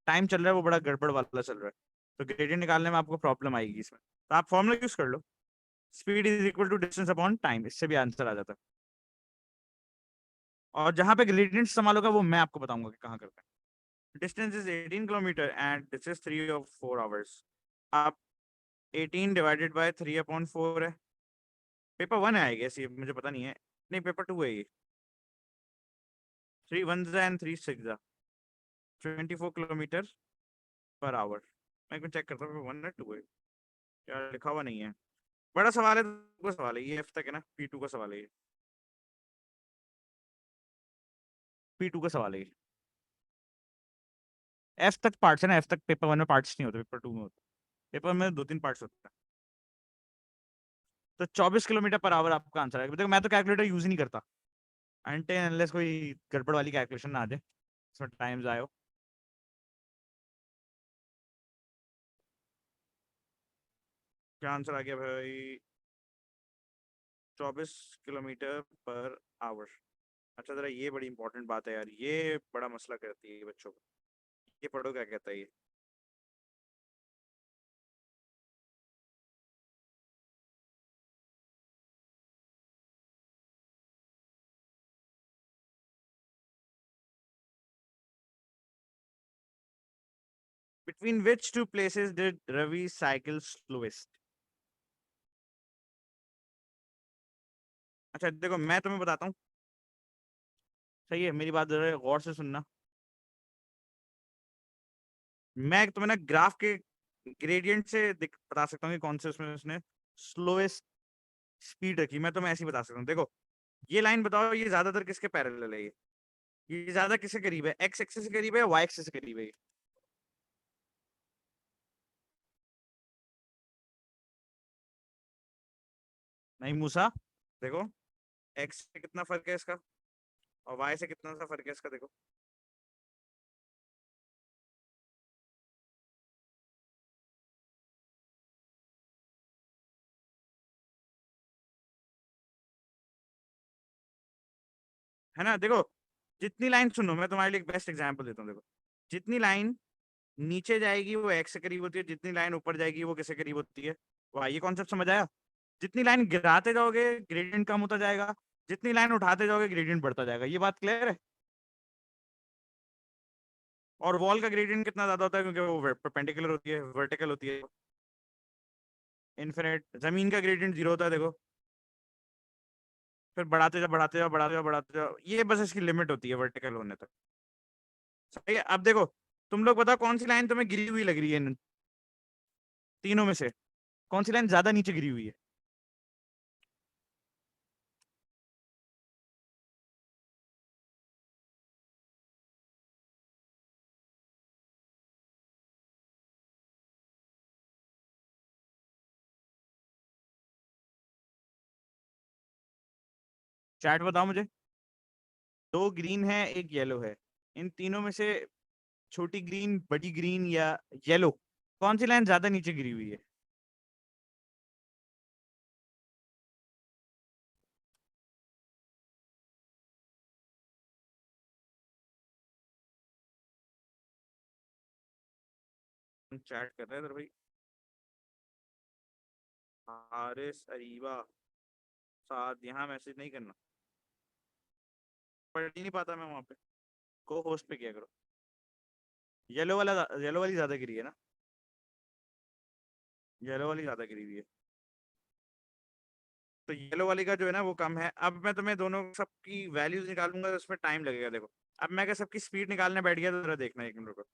टाइम चल रहा है वो बड़ा गड़बड़ वाला चल रहा है। तो ग्रेडियंट निकालने में आपको प्रॉब्लम आएगी इसमें, तो आप फॉर्मूला यूज कर लो। Speed is equal to distance upon time, इससे भी आंसर आ जाता है। और जहां पे ग्रेडियंट इस्तेमाल होगा वो मैं आपको बताऊंगा कि कहाँ करते हैं। Distance is 18 kilometre and this is 3 of 4 hours। आप 18 डिवाइडेड बाय 3/4 है। पेपर 1 है आई गेस, ये मुझे पता नहीं है। नहीं, पेपर 2 है ये। 3 1s and 3 6 24 kilometre per hour. मैं एक चेक करता हूँ पेपर 1 है 2 है, यार लिखा हुआ नहीं है। बड़ा सवाल है तो सवाल है ये, एफ तक है ना, P2 का सवाल है ये। P2 का सवाल है ये। एफ तक पार्ट्स है ना, एफ तक पेपर 1 में पार्ट्स नहीं होते, पेपर 2 में होते। पेपर में 2-3 पार्ट्स होते हैं। तो 24 किलोमीटर पर आवर आपका आंसर है। देखो मैं तो कैलकुलेटर यूज ही नहीं करता, अनटिल अनलेस कोई गड़बड़ वाली कैलकुलेशन ना आ जाए, इसमें टाइम जाए हो। क्या आंसर आ गया भाई? 24 किलोमीटर पर आवर। अच्छा, जरा ये बड़ी इंपॉर्टेंट बात है यार, ये बड़ा मसला करती है बच्चों को। ये पढ़ो क्या कहता है ये। Between which two places did Ravi cycle slowest? अच्छा देखो, मैं तुम्हें बताता हूँ, सही है, मेरी बात जरा गौर से सुनना। मैं तुम्हें ना ग्राफ के ग्रेडियंट से बता सकता हूँ कि कौन से उसमें उसने स्लोएस्ट स्पीड रखी। मैं तुम्हें ऐसे ही बता सकता हूँ, देखो ये लाइन बताओ, ये ज्यादातर किसके पैरेलल है? ये ज्यादा किसके करीब है? एक्स एक्सिस के करीब है, वाई एक्सिस के करीब है? नहीं मूसा, देखो एक्स से कितना फर्क है इसका, और वाई से कितना सा फर्क है इसका, देखो। है ना? देखो जितनी लाइन, सुनो मैं तुम्हारे लिए एक बेस्ट एग्जांपल देता हूँ, देखो जितनी लाइन नीचे जाएगी वो एक्स से करीब होती है, जितनी लाइन ऊपर जाएगी वो किससे करीब होती है? वाह, ये कॉन्सेप्ट समझ आया? जितनी लाइन गिराते जाओगे ग्रेडियंट कम होता जाएगा, जितनी लाइन उठाते जाओगे ग्रेडियंट बढ़ता जाएगा। ये बात क्लियर है? और वॉल का ग्रेडियंट कितना ज्यादा होता है क्योंकि वो परपेंडिकुलर होती है, वर्टिकल होती है, इन्फिनिट। जमीन का ग्रेडियंट जीरो होता है, देखो। फिर बढ़ाते जाओ बढ़ाते जाओ बढ़ाते जाओ बढ़ाते जाओ, ये बस इसकी लिमिट होती है वर्टिकल होने तक। सही है? अब देखो तुम लोग बताओ कौन सी लाइन तुम्हें गिरी हुई लग रही है इन तीनों में से? कौन सी लाइन ज्यादा नीचे गिरी हुई है? चैट बताओ मुझे। दो ग्रीन है, एक येलो है, इन तीनों में से छोटी ग्रीन, बड़ी ग्रीन या येलो, कौन सी लाइन ज्यादा नीचे गिरी हुई है? चैट कर रहे हैं इधर भाई। हारिस अरीबा साथ, यहाँ मैसेज नहीं करना, पढ़ ही नहीं पाता मैं वहां पे। को होस्ट पे किया करो। येलो वाला, येलो वाली ज्यादा गिरी है ना? येलो वाली ज्यादा गिरी हुई है, तो येलो वाली का जो है ना वो कम है। अब मैं तुम्हें दोनों सबकी वैल्यूज निकालूंगा तो उसमें टाइम लगेगा, देखो। अब मैं अगर सबकी स्पीड निकालने बैठ गया तो जरा देखना, एक मिनट को।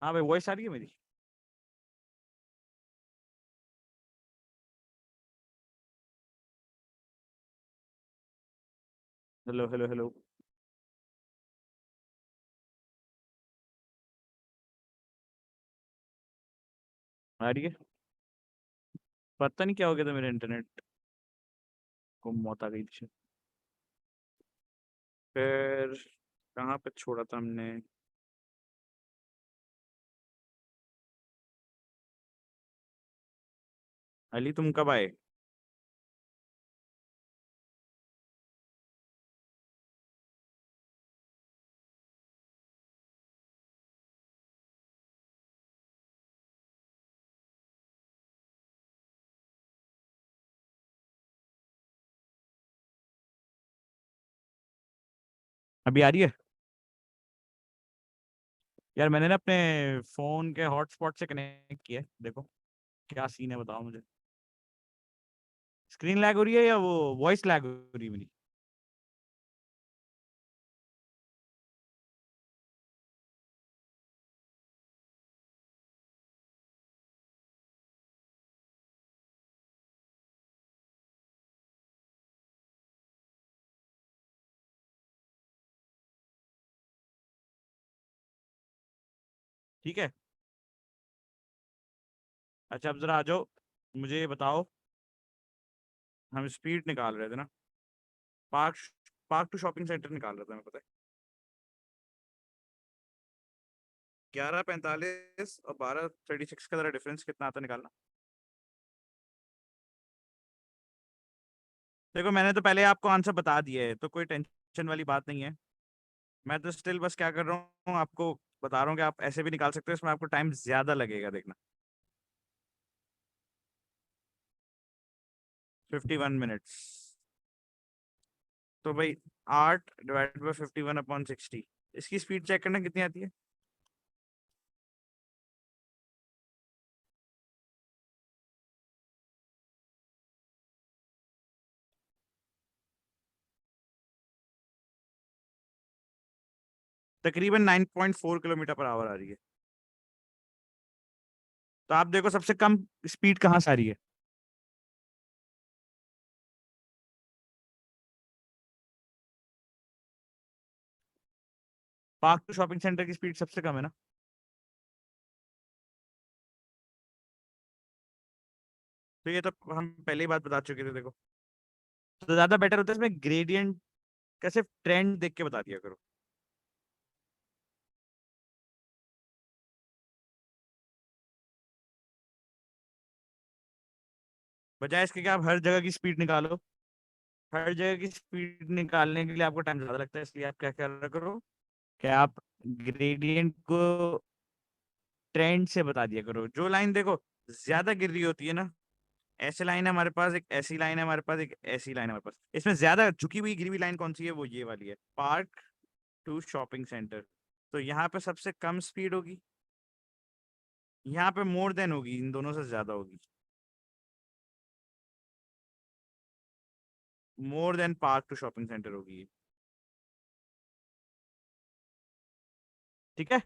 हाँ भाई, वॉइस आ रही है मेरी? Hello hello hello. आ रही है? पता नहीं क्या हो गया था मेरे इंटरनेट को, मौत आ गई थी। फिर कहाँ पे छोड़ा था हमने? अली तुम कब आए? अभी आ रही है? यार मैंने ना अपने फोन के हॉटस्पॉट से कनेक्ट किया है, देखो क्या सीन है, बताओ मुझे। स्क्रीन लैग हो रही है या वो वॉइस लैग हो रही है मेरी? ठीक है। अच्छा अब जरा आ जाओ, मुझे ये बताओ। हम स्पीड निकाल रहे थे ना, park park to shopping centre निकाल रहे थे, हमें पता है। 11:45 और 12:36 का जरा डिफरेंस कितना आता है, निकालना। देखो मैंने तो पहले आपको आंसर बता दिया है, तो कोई टेंशन वाली बात नहीं है। मैं तो स्टिल बस क्या कर रहा हूँ, आपको बता रहा हूँ कि आप ऐसे भी निकाल सकते हो, इसमें आपको टाइम ज्यादा लगेगा, देखना। 51 मिनट्स। तो भाई 8 / 51/60, इसकी स्पीड चेक करना कितनी आती है। तकरीबन 9.4 किलोमीटर पर आवर आ रही है। तो आप देखो सबसे कम स्पीड कहाँ से आ रही है। पार्क टू शॉपिंग सेंटर की स्पीड सबसे कम है ना। तो ये तो हम पहले ही बात बता चुके थे, देखो। तो ज्यादा बेटर होता है इसमें ग्रेडियंट का सिर्फ ट्रेंड देख के बता दिया करो। बजाय इसके कि आप हर जगह की स्पीड निकालो। हर जगह की स्पीड निकालने के लिए आपको टाइम ज्यादा लगता है, इसलिए आप क्या क्या करो कि आप ग्रेडियंट को ट्रेंड से बता दिया करो। जो लाइन देखो ज्यादा गिर रही होती है ना, ऐसे लाइन है हमारे पास, एक ऐसी लाइन है हमारे पास, एक ऐसी लाइन है हमारे पास। इसमें ज्यादा झुकी हुई गिरी हुई लाइन कौन सी है, वो ये वाली है, पार्क टू शॉपिंग सेंटर। तो यहाँ पे सबसे कम स्पीड होगी, यहाँ पे मोर देन होगी, इन दोनों से ज्यादा होगी। More than park to shopping centre होगी ये। ठीक है।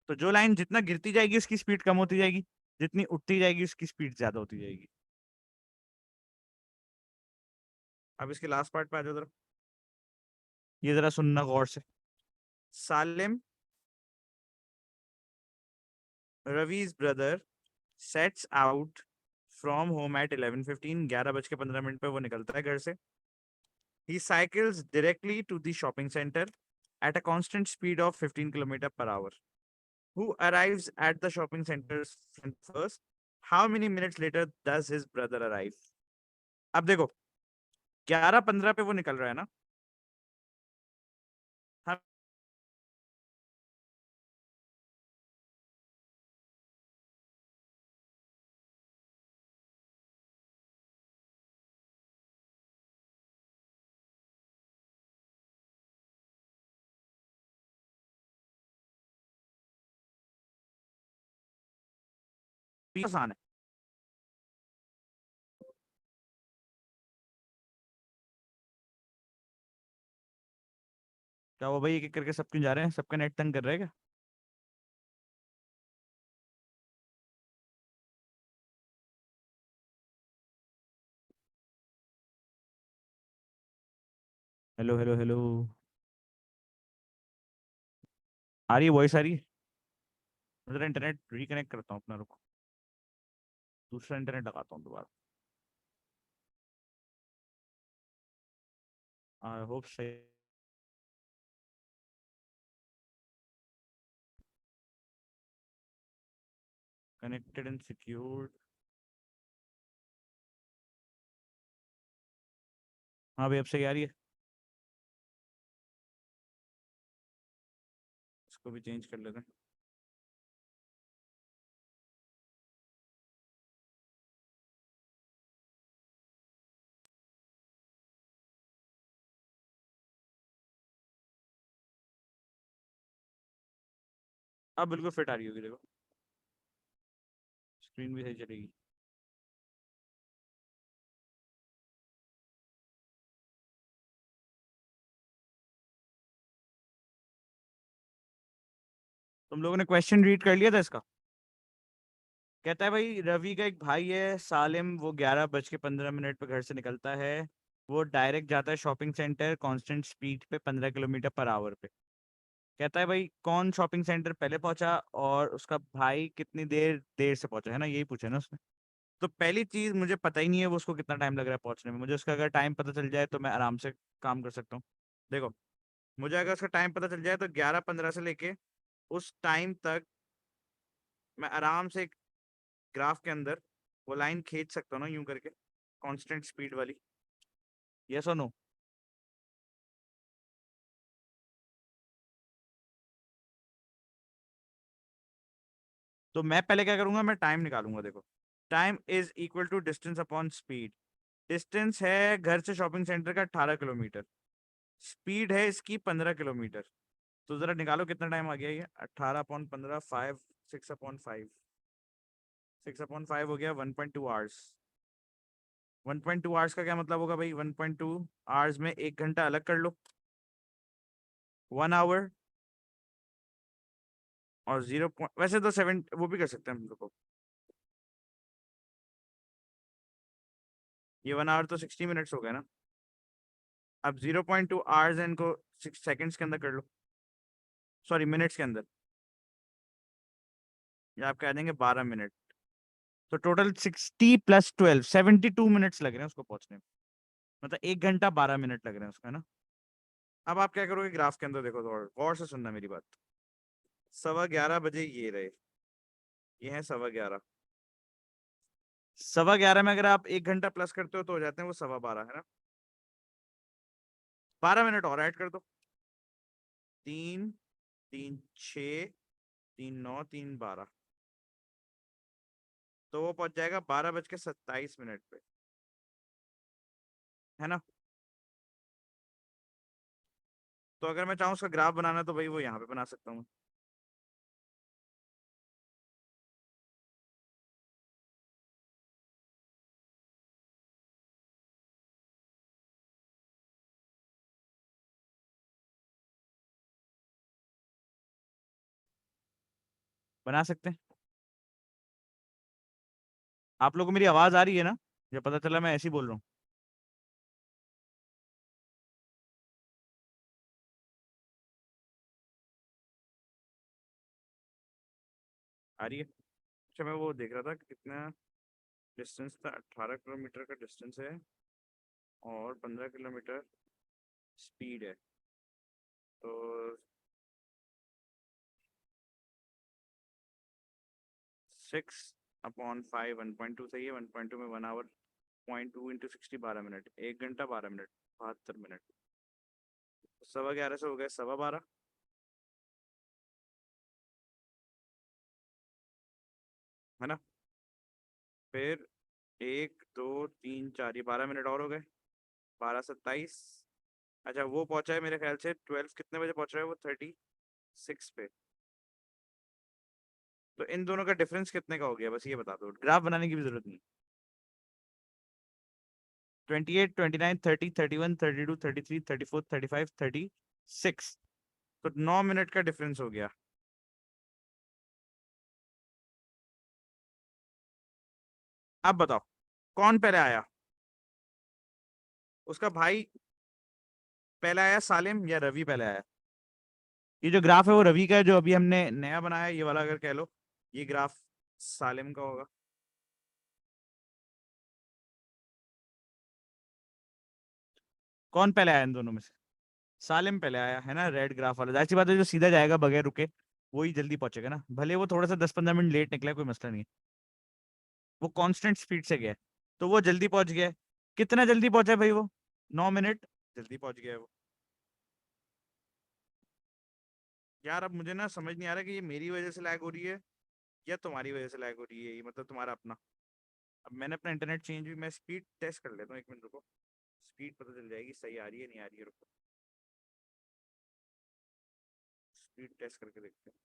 तो जो लाइन जितना गिरती जाएगी उसकी स्पीड कम होती जाएगी, जितनी उठती जाएगी उसकी स्पीड ज्यादा होती जाएगी। अब इसके लास्ट पार्ट पे आ जाओ जरा, ये जरा सुनना गौर से। Salim, Ravi's brother, sets out from home at 11:15, 11:15 पे वो निकलता है घर से। He cycles directly to the shopping centre at a constant speed of 15 kilometer per hour. Who arrives at the shopping center first? How many minutes later does his brother arrive? अब देखो 11:15 पे वो निकल रहा है ना। हम आसान है। क्या वो भाई एक एक करके सब क्यों जा रहे हैं? सबका नेट तंग कर रहे हैं क्या? Hello hello hello. आ रही है वॉइस आ रही है? मैं जरा इंटरनेट रिकनेक्ट करता हूँ अपना, रुको। दूसरा इंटरनेट लगाता हूँ दोबारा। आई होप सही। Connected and secured. हाँ भाई अब सही आ रही है। इसको भी चेंज कर लेते हैं। अब बिल्कुल फिट आ रही होगी, देखो। स्क्रीन भी सही चलेगी। तुम लोगों ने क्वेश्चन रीड कर लिया था इसका? कहता है भाई रवि का एक भाई है सालिम, वो 11:15 पे घर से निकलता है। वो डायरेक्ट जाता है शॉपिंग सेंटर कांस्टेंट स्पीड पे 15 किलोमीटर पर आवर पे। कहता है भाई कौन शॉपिंग सेंटर पहले पहुंचा और उसका भाई कितनी देर देर से पहुंचा, है ना, यही पूछा है ना उसने। तो पहली चीज मुझे पता ही नहीं है वो उसको कितना टाइम लग रहा है पहुंचने में। मुझे उसका अगर टाइम पता चल जाए तो मैं आराम से काम कर सकता हूँ। देखो, मुझे अगर उसका टाइम पता चल जाए तो 11:15 से लेके उस टाइम तक मैं आराम से ग्राफ के अंदर वो लाइन खींच सकता हूँ ना, यूं करके, कांस्टेंट स्पीड वाली। यस और नो? तो मैं पहले क्या करूंगा, मैं टाइम निकालूंगा। देखो, time is equal to distance upon speed. Distance है घर से शॉपिंग सेंटर का 18 किलोमीटर, स्पीड है इसकी 15 किलोमीटर। तो जरा निकालो कितना टाइम आ गया ये। 18/15, 6/5 हो गया 1.2 आवर्स। 1.2 आवर्स का क्या मतलब होगा भाई? 1.2 आवर्स में 1 घंटा अलग कर लो, 1 आवर। और वैसे तो 7 वो भी कर सकते हैं हम लोग को। ये 1 आवर तो 60 मिनट्स हो गए ना। अब 0.2 आवर्स इनको 6 सेकेंड्स के अंदर कर लो, सॉरी मिनट्स के अंदर। या आप कह देंगे 12 मिनट। तो टोटल 60 + 12 72 मिनट्स लग रहे हैं उसको पहुंचने में। मतलब 1 घंटा 12 मिनट लग रहे हैं उसको, है ना। अब आप क्या करोगे, ग्राफ के अंदर देखो, तो गौर से सुनना मेरी बात। 11:15 बजे ये रहे, ये है 11:15। 11:15 में अगर आप 1 घंटा प्लस करते हो तो हो जाते हैं वो 12:15, है ना। 12 मिनट और ऐड कर दो। 3, 3, 6, 3, 9, 3, 12। तो वो पहुंच जाएगा 12:27 पे, है ना। तो अगर मैं चाहूँ उसका ग्राफ बनाना तो भाई वो यहाँ पे बना सकता हूँ। बना सकते हैं। आप लोगों को मेरी आवाज आ रही है ना? मुझे पता चला मैं ऐसे ही बोल रहा हूँ। आ रही है। अच्छा, मैं वो देख रहा था कि कितना डिस्टेंस था। 18 किलोमीटर का डिस्टेंस है और 15 किलोमीटर स्पीड है। तो 6/5 1.2 सही है। 1.2 में 1 आवर, 0.2 × 60 12 मिनट, 1 घंटा 12 मिनट, 72 मिनट। 11:15 से हो गए 12:15, है ना। फिर 1, 2, 3, 4, ये 12 मिनट और हो गए। 12:27। अच्छा, वो पहुंचा है मेरे ख्याल से 12 कितने बजे पहुंच रहा है वो? 36 पे। तो इन दोनों का डिफरेंस कितने का हो गया, बस ये बता दो, ग्राफ बनाने की भी जरूरत नहीं। 28, 29, 30, 31, 32, 33, 34, 35, 36। तो 9 मिनट का डिफरेंस हो गया। अब बताओ कौन पहले आया, उसका भाई पहले आया सालिम या रवि पहले आया? ये जो ग्राफ है वो रवि का है, जो अभी हमने नया बनाया, ये वाला अगर कह लो, ये ग्राफ सालिम का होगा। कौन पहले आया इन दोनों में से? सालिम पहले आया है ना, रेड ग्राफ वाला। जाहिर सी बात है जो सीधा जाएगा बगैर रुके वही जल्दी पहुंचेगा ना, भले वो थोड़ा सा 10-15 मिनट लेट निकला है, कोई मसला नहीं है। वो कांस्टेंट स्पीड से गया है, तो वो जल्दी पहुंच गया है। कितना जल्दी पहुंचा है भाई वो? 9 मिनट जल्दी पहुंच गया है वो। यार अब मुझे ना समझ नहीं आ रहा कि ये मेरी वजह से लैग हो रही है या तुम्हारी वजह से लैग हो रही है, ये मतलब तुम्हारा अपना। अब मैंने अपना इंटरनेट चेंज भी, मैं स्पीड टेस्ट कर लेता हूँ, 1 मिनट रुको। स्पीड पता चल जाएगी सही आ रही है नहीं आ रही है, रुको। स्पीड टेस्ट करके देखते हैं।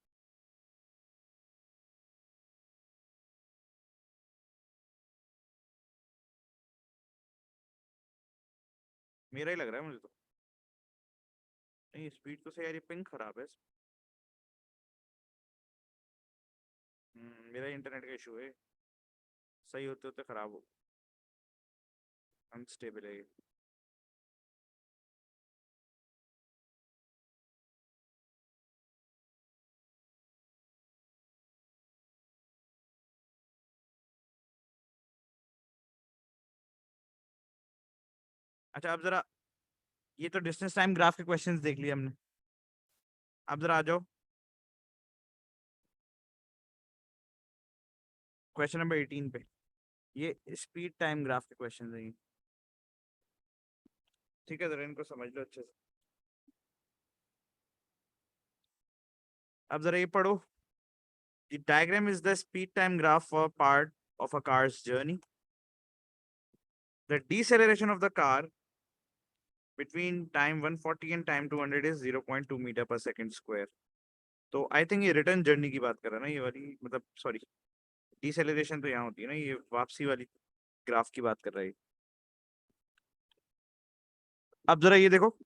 मेरा ही लग रहा है मुझे तो। नहीं स्पीड तो सही आ रही है, पिंग खराब है। मेरा इंटरनेट का इशू है, सही होते होते खराब हो, अनस्टेबल है ये। अच्छा अब जरा, ये तो डिस्टेंस टाइम ग्राफ के क्वेश्चंस देख लिए हमने। अब जरा आ जाओ क्वेश्चन नंबर 18 पे। ये स्पीड टाइम ग्राफ के क्वेश्चन है ये। ठीक है, जरा इनको समझ लो अच्छे से। अब जरा ये पढ़ो। The diagram is the speed time graph for part of a car's journey. The deceleration of the car between time 140 and time 200 is 0.2 metre per second square. तो आई थिंक ये रिटर्न जर्नी की बात कर रहा है ना ये वाली, मतलब सॉरी, डिसेलरेशन तो यहाँ होती है ना, ये वापसी वाली ग्राफ की बात कर रहा है। अब जरा ये देखो,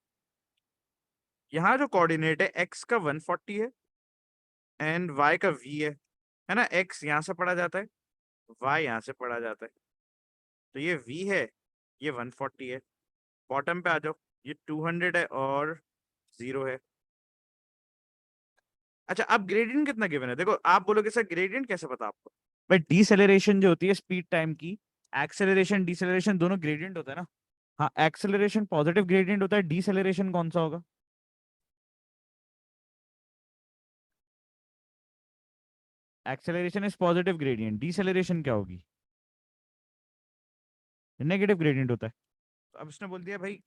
यहाँ जो कोऑर्डिनेट है एक्स का 140 है एंड वाई का वी है ना। एक्स यहाँ से पढ़ा जाता है, वाई यहाँ से पढ़ा जाता है, तो ये वी है, ये 140 है। बॉटम पे आ जाओ, ये 200 है और 0 है। अच्छा अब ग्रेडियंट कितना गिवन है, देखो आप बोलोगे सर ग्रेडियंट कैसे पता आपको? भाई डिसेलरेशन जो होती है स्पीड टाइम की, एक्सेलरेशन डिसेलरेशन दोनों ग्रेडियंट होता है ना। हाँ एक्सेलरेशन पॉजिटिव ग्रेडियंट होता है, डिसेलरेशन कौन सा होगा? Acceleration is positive gradient, deceleration क्या होगी? नेगेटिव ग्रेडियंट होता है। तो अब इसने बोल दिया भाई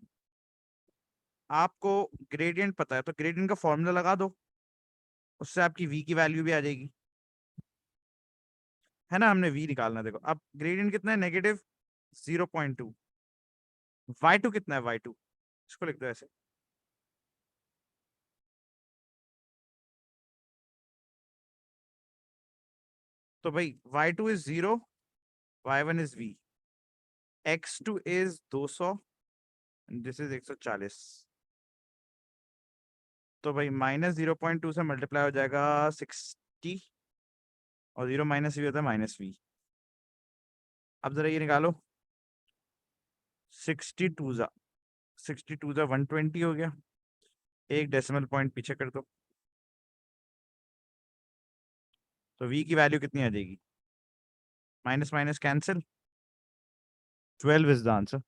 आपको ग्रेडियंट पता है, तो ग्रेडियंट का फॉर्मूला लगा दो, उससे आपकी वी की वैल्यू भी आ जाएगी, है ना। हमने वी निकालना, देखो अब ग्रेडियंट कितना है, -0.2। y2 कितना है, y2 इसको लिख दो ऐसे। तो भाई y2 is 0, y1 is v, x2 is 200, this is 140। तो भाई -0.2 से मल्टीप्लाई हो जाएगा 60, और 0 माइनस वी होता है -v। अब जरा ये निकालो, 62 62 120 हो गया, एक डेसिमल पॉइंट पीछे कर दो, तो v की वैल्यू कितनी आ जाएगी? Minus minus cancel, 12 is the answer.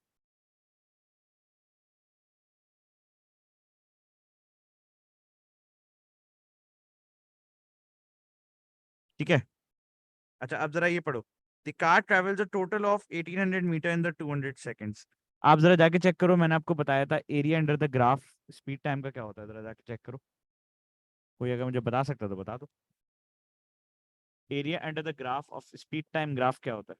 ठीक है। अच्छा अब जरा ये पढ़ो, the car travels a total of 1800 metre in the 200 seconds. आप जरा जाके चेक करो, मैंने आपको बताया था area under the graph speed time का क्या होता है, जरा जाके चेक करो। कोई अगर मुझे बता सकता तो बता दो, area under the graph of speed time graph क्या होता है?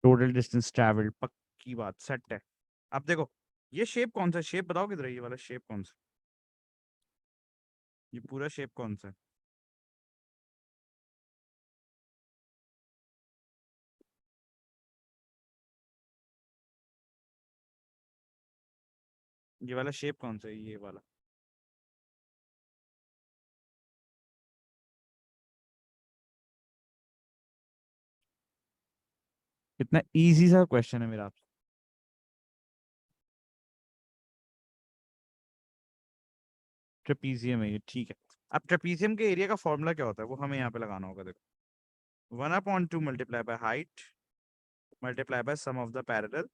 टोटल डिस्टेंस ट्रैवल्ड, पक्की बात, सेट है। अब देखो ये शेप कौन सा शेप बताओ किधर है, ये वाला शेप कौन सा, ये पूरा शेप कौन सा है? ये वाला शेप कौन सा है, ये वाला? कितना इजी सा क्वेश्चन है मेरा आपसे। ट्रेपीजियम है ये, ठीक है। अब ट्रेपीजियम के एरिया का फॉर्मूला क्या होता है वो हमें यहाँ पे लगाना होगा। देखो 1/2 multiply by height multiply by sum of the parallel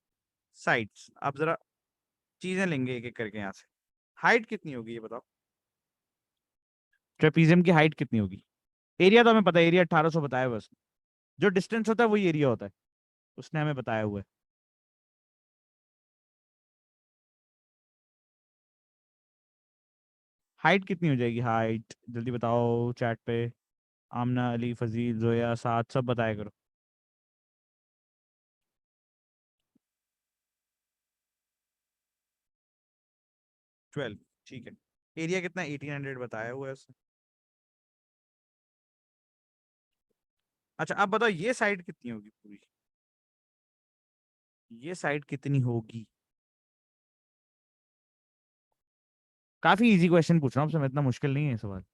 sides. अब जरा चीजें लेंगे एक एक करके यहाँ से। हाइट कितनी होगी ये बताओ, ट्रेपीजियम की हाइट कितनी होगी? एरिया तो हमें पता है, एरिया 1800 बताया है बस। जो डिस्टेंस होता है वही एरिया होता है, उसने हमें बताया हुआ है। हाइट कितनी हो जाएगी, हाइट जल्दी बताओ चैट पे। आमना, अली, फजील, जोया, साद, सब बताया करो। 12, ठीक है। एरिया कितना, 1800 बताया हुआ है उसने। अच्छा अब बताओ ये साइड कितनी होगी पूरी, ये साइड कितनी होगी? काफी इजी क्वेश्चन पूछ रहा हूँ आपसे मैं, इतना मुश्किल नहीं है सवाल।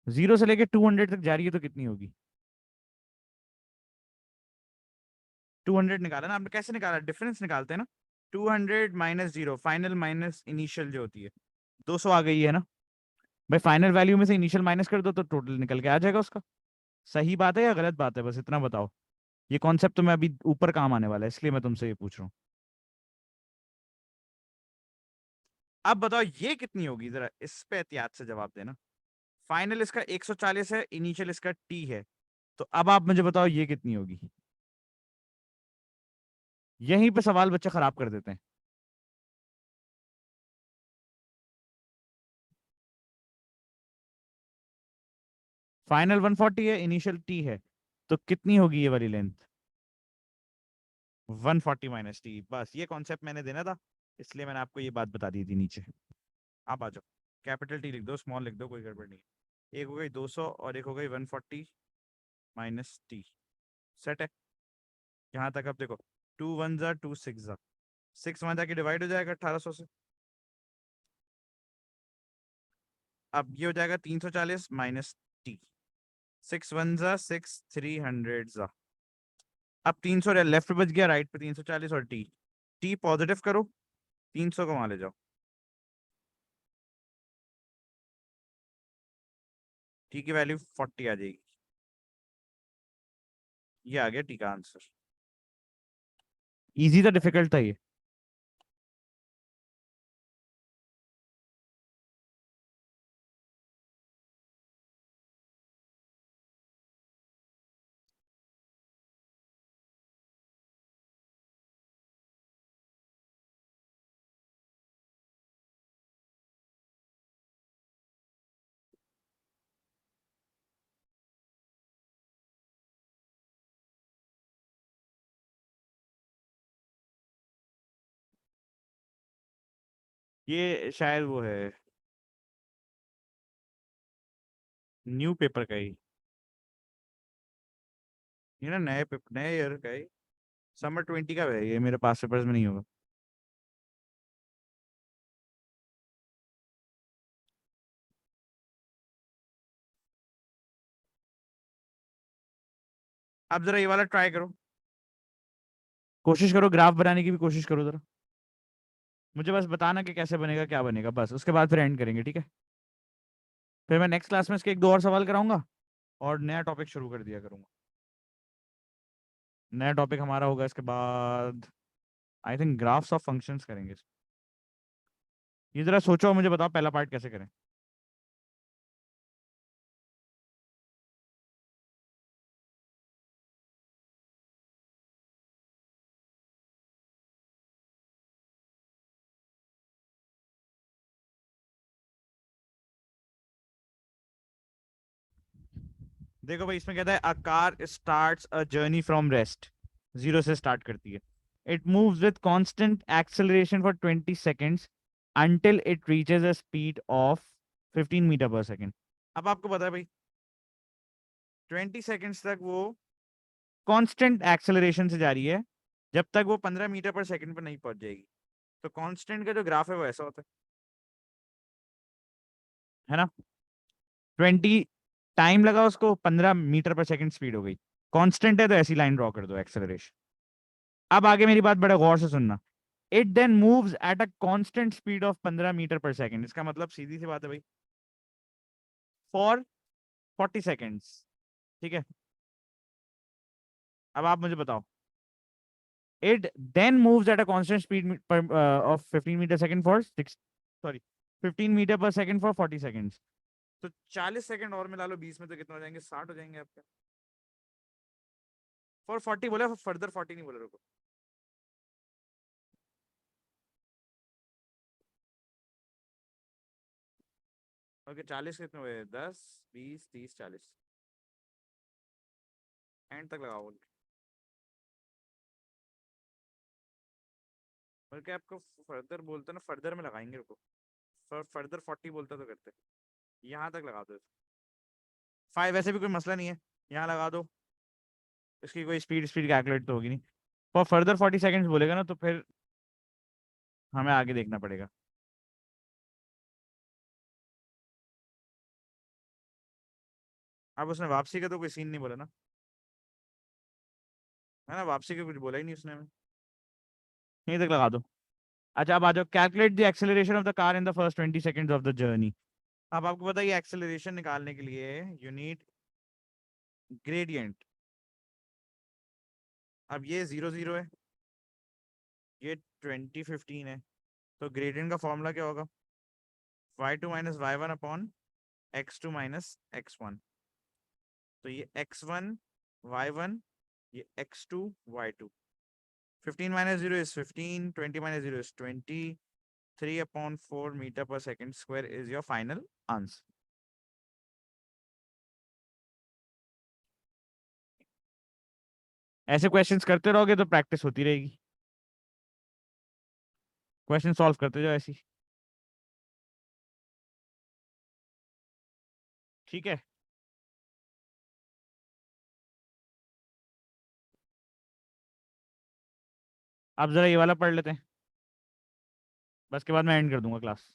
0 से लेके 200 तक जा रही है तो कितनी होगी? 200 निकाला ना आपने, कैसे निकाला, डिफरेंस निकालते हैं ना। 200 माइनस 0, फाइनल माइनस इनिशियल जो होती है, 200 आ गई है ना। भाई फाइनल वैल्यू में से इनिशियल माइनस कर दो तो टोटल निकल के आ जाएगा उसका। सही बात है या गलत बात है, बस इतना बताओ। ये कॉन्सेप्ट तो मैं अभी ऊपर काम आने वाला है, इसलिए मैं तुमसे ये पूछ रहा हूँ। अब बताओ ये कितनी होगी, जरा इस पे एहतियात से जवाब देना। फाइनल इसका 140 है, इनिशियल इसका टी है, तो अब आप मुझे बताओ ये कितनी होगी। यहीं पे सवाल बच्चे खराब कर देते हैं। फाइनल 140 है, इनिशियल टी है, तो कितनी होगी ये वाली लेंथ? 140 - टी, बस ये कॉन्सेप्ट मैंने देना था, इसलिए मैंने आपको ये बात बता दी थी नीचे। आप आ जाओ, कैपिटल टी लिख दो, स्मॉल लिख दो, कोई गड़बड़ नहीं है। एक हो गई 200 और एक हो गई 140 - टी, सेट है। यहाँ तक अब देखो, 2 1 जा 2 6 जा, 6 वहां जाके डिवाइड हो जाएगा 1800 से। अब ये हो जाएगा 340 - टी, 6 1 जा 6 300 जा। अब 300 लेफ्ट बच गया, राइट पे 340 और टी। टी पॉजिटिव करो, 300 को वहां ले जाओ, टी की वैल्यू 40 आ जाएगी। ये आ गया टी का आंसर। इजी था डिफिकल्ट था ये? ये शायद वो है, न्यू पेपर का ही, ये ना नए पेपर, नए ईयर का ही, समर 20 का है ये, मेरे पास पेपर्स में नहीं होगा। अब जरा ये वाला ट्राई करो, कोशिश करो ग्राफ बनाने की भी कोशिश करो जरा। मुझे बस बताना कि कैसे बनेगा क्या बनेगा, बस उसके बाद फिर एंड करेंगे, ठीक है? फिर मैं नेक्स्ट क्लास में इसके एक दो और सवाल कराऊंगा और नया टॉपिक शुरू कर दिया करूंगा। नया टॉपिक हमारा होगा इसके बाद, I think graphs of functions करेंगे। ये जरा सोचो और मुझे बताओ पहला पार्ट कैसे करें। देखो भाई इसमें कहता है a car starts a journey from rest, zero से स्टार्ट करती है। It moves with constant acceleration for 20 seconds until it reaches a speed of 15 metre per second. अब आपको पता है भाई 20 सेकेंड्स तक वो कांस्टेंट एक्सेलरेशन से जा रही है, जब तक वो 15 मीटर पर सेकंड पर नहीं पहुंच जाएगी। तो कांस्टेंट का जो ग्राफ है वो ऐसा होता है ना। 20 टाइम लगा उसको, 15 मीटर पर सेकंड स्पीड हो गई। कांस्टेंट है तो ऐसी लाइन ड्रॉ कर दो एक्सेलरेशन। अब आगे मेरी बात बड़ा गौर से सुनना। It then moves at a constant speed of 15 metre per second. इसका मतलब सीधी सी बात है भाई, फॉर 40 सेकेंड्स। ठीक है, अब आप मुझे बताओ, it then moves at a constant speed of 15 metre second for 6, sorry 15 metre per second for 40 seconds. तो 40 सेकंड और मिला लो 20 में, तो कितना हो जाएंगे, 60 हो जाएंगे आपके। फॉर 40 बोला, फर्दर 40 नहीं बोला, रुको। ओके 40 कितने हुए, 10 20 30 40, एंड तक लगाओ। बल्कि आपको फर्दर बोलते ना, फर्दर में लगाएंगे, रुको। फर्दर 40 बोलता तो करते, यहाँ तक लगा दो। 5 वैसे भी कोई मसला नहीं है, यहाँ लगा दो। इसकी कोई स्पीड स्पीड कैलकुलेट तो होगी नहीं। फॉर फर्दर 40 सेकंड्स बोलेगा ना, तो फिर हमें आगे देखना पड़ेगा। अब उसने वापसी का तो कोई सीन नहीं बोला ना, है ना, वापसी का कुछ बोला ही नहीं उसने हमें। यहीं तक लगा दो। अच्छा अब आ जाओ, calculate the acceleration of the car in the first 20 seconds of the journey. अब आपको पता है ये एक्सेलरेशन निकालने के लिए यू नीड ग्रेडियंट। अब ये 0 0 है, ये 20 15 है, तो ग्रेडियंट का फॉर्मूला क्या होगा, y2 minus y1 upon x2 minus x1। तो ये x1 y1, ये x2 y2। 15 minus 0 is 15, 20 minus 0 is 20, 3/4 metre per second square is your final answer. ऐसे क्वेश्चंस करते रहोगे तो प्रैक्टिस होती रहेगी, क्वेश्चन सॉल्व करते जाओ ऐसी। ठीक है, अब जरा ये वाला पढ़ लेते हैं, बस के बाद मैं एंड कर दूंगा क्लास।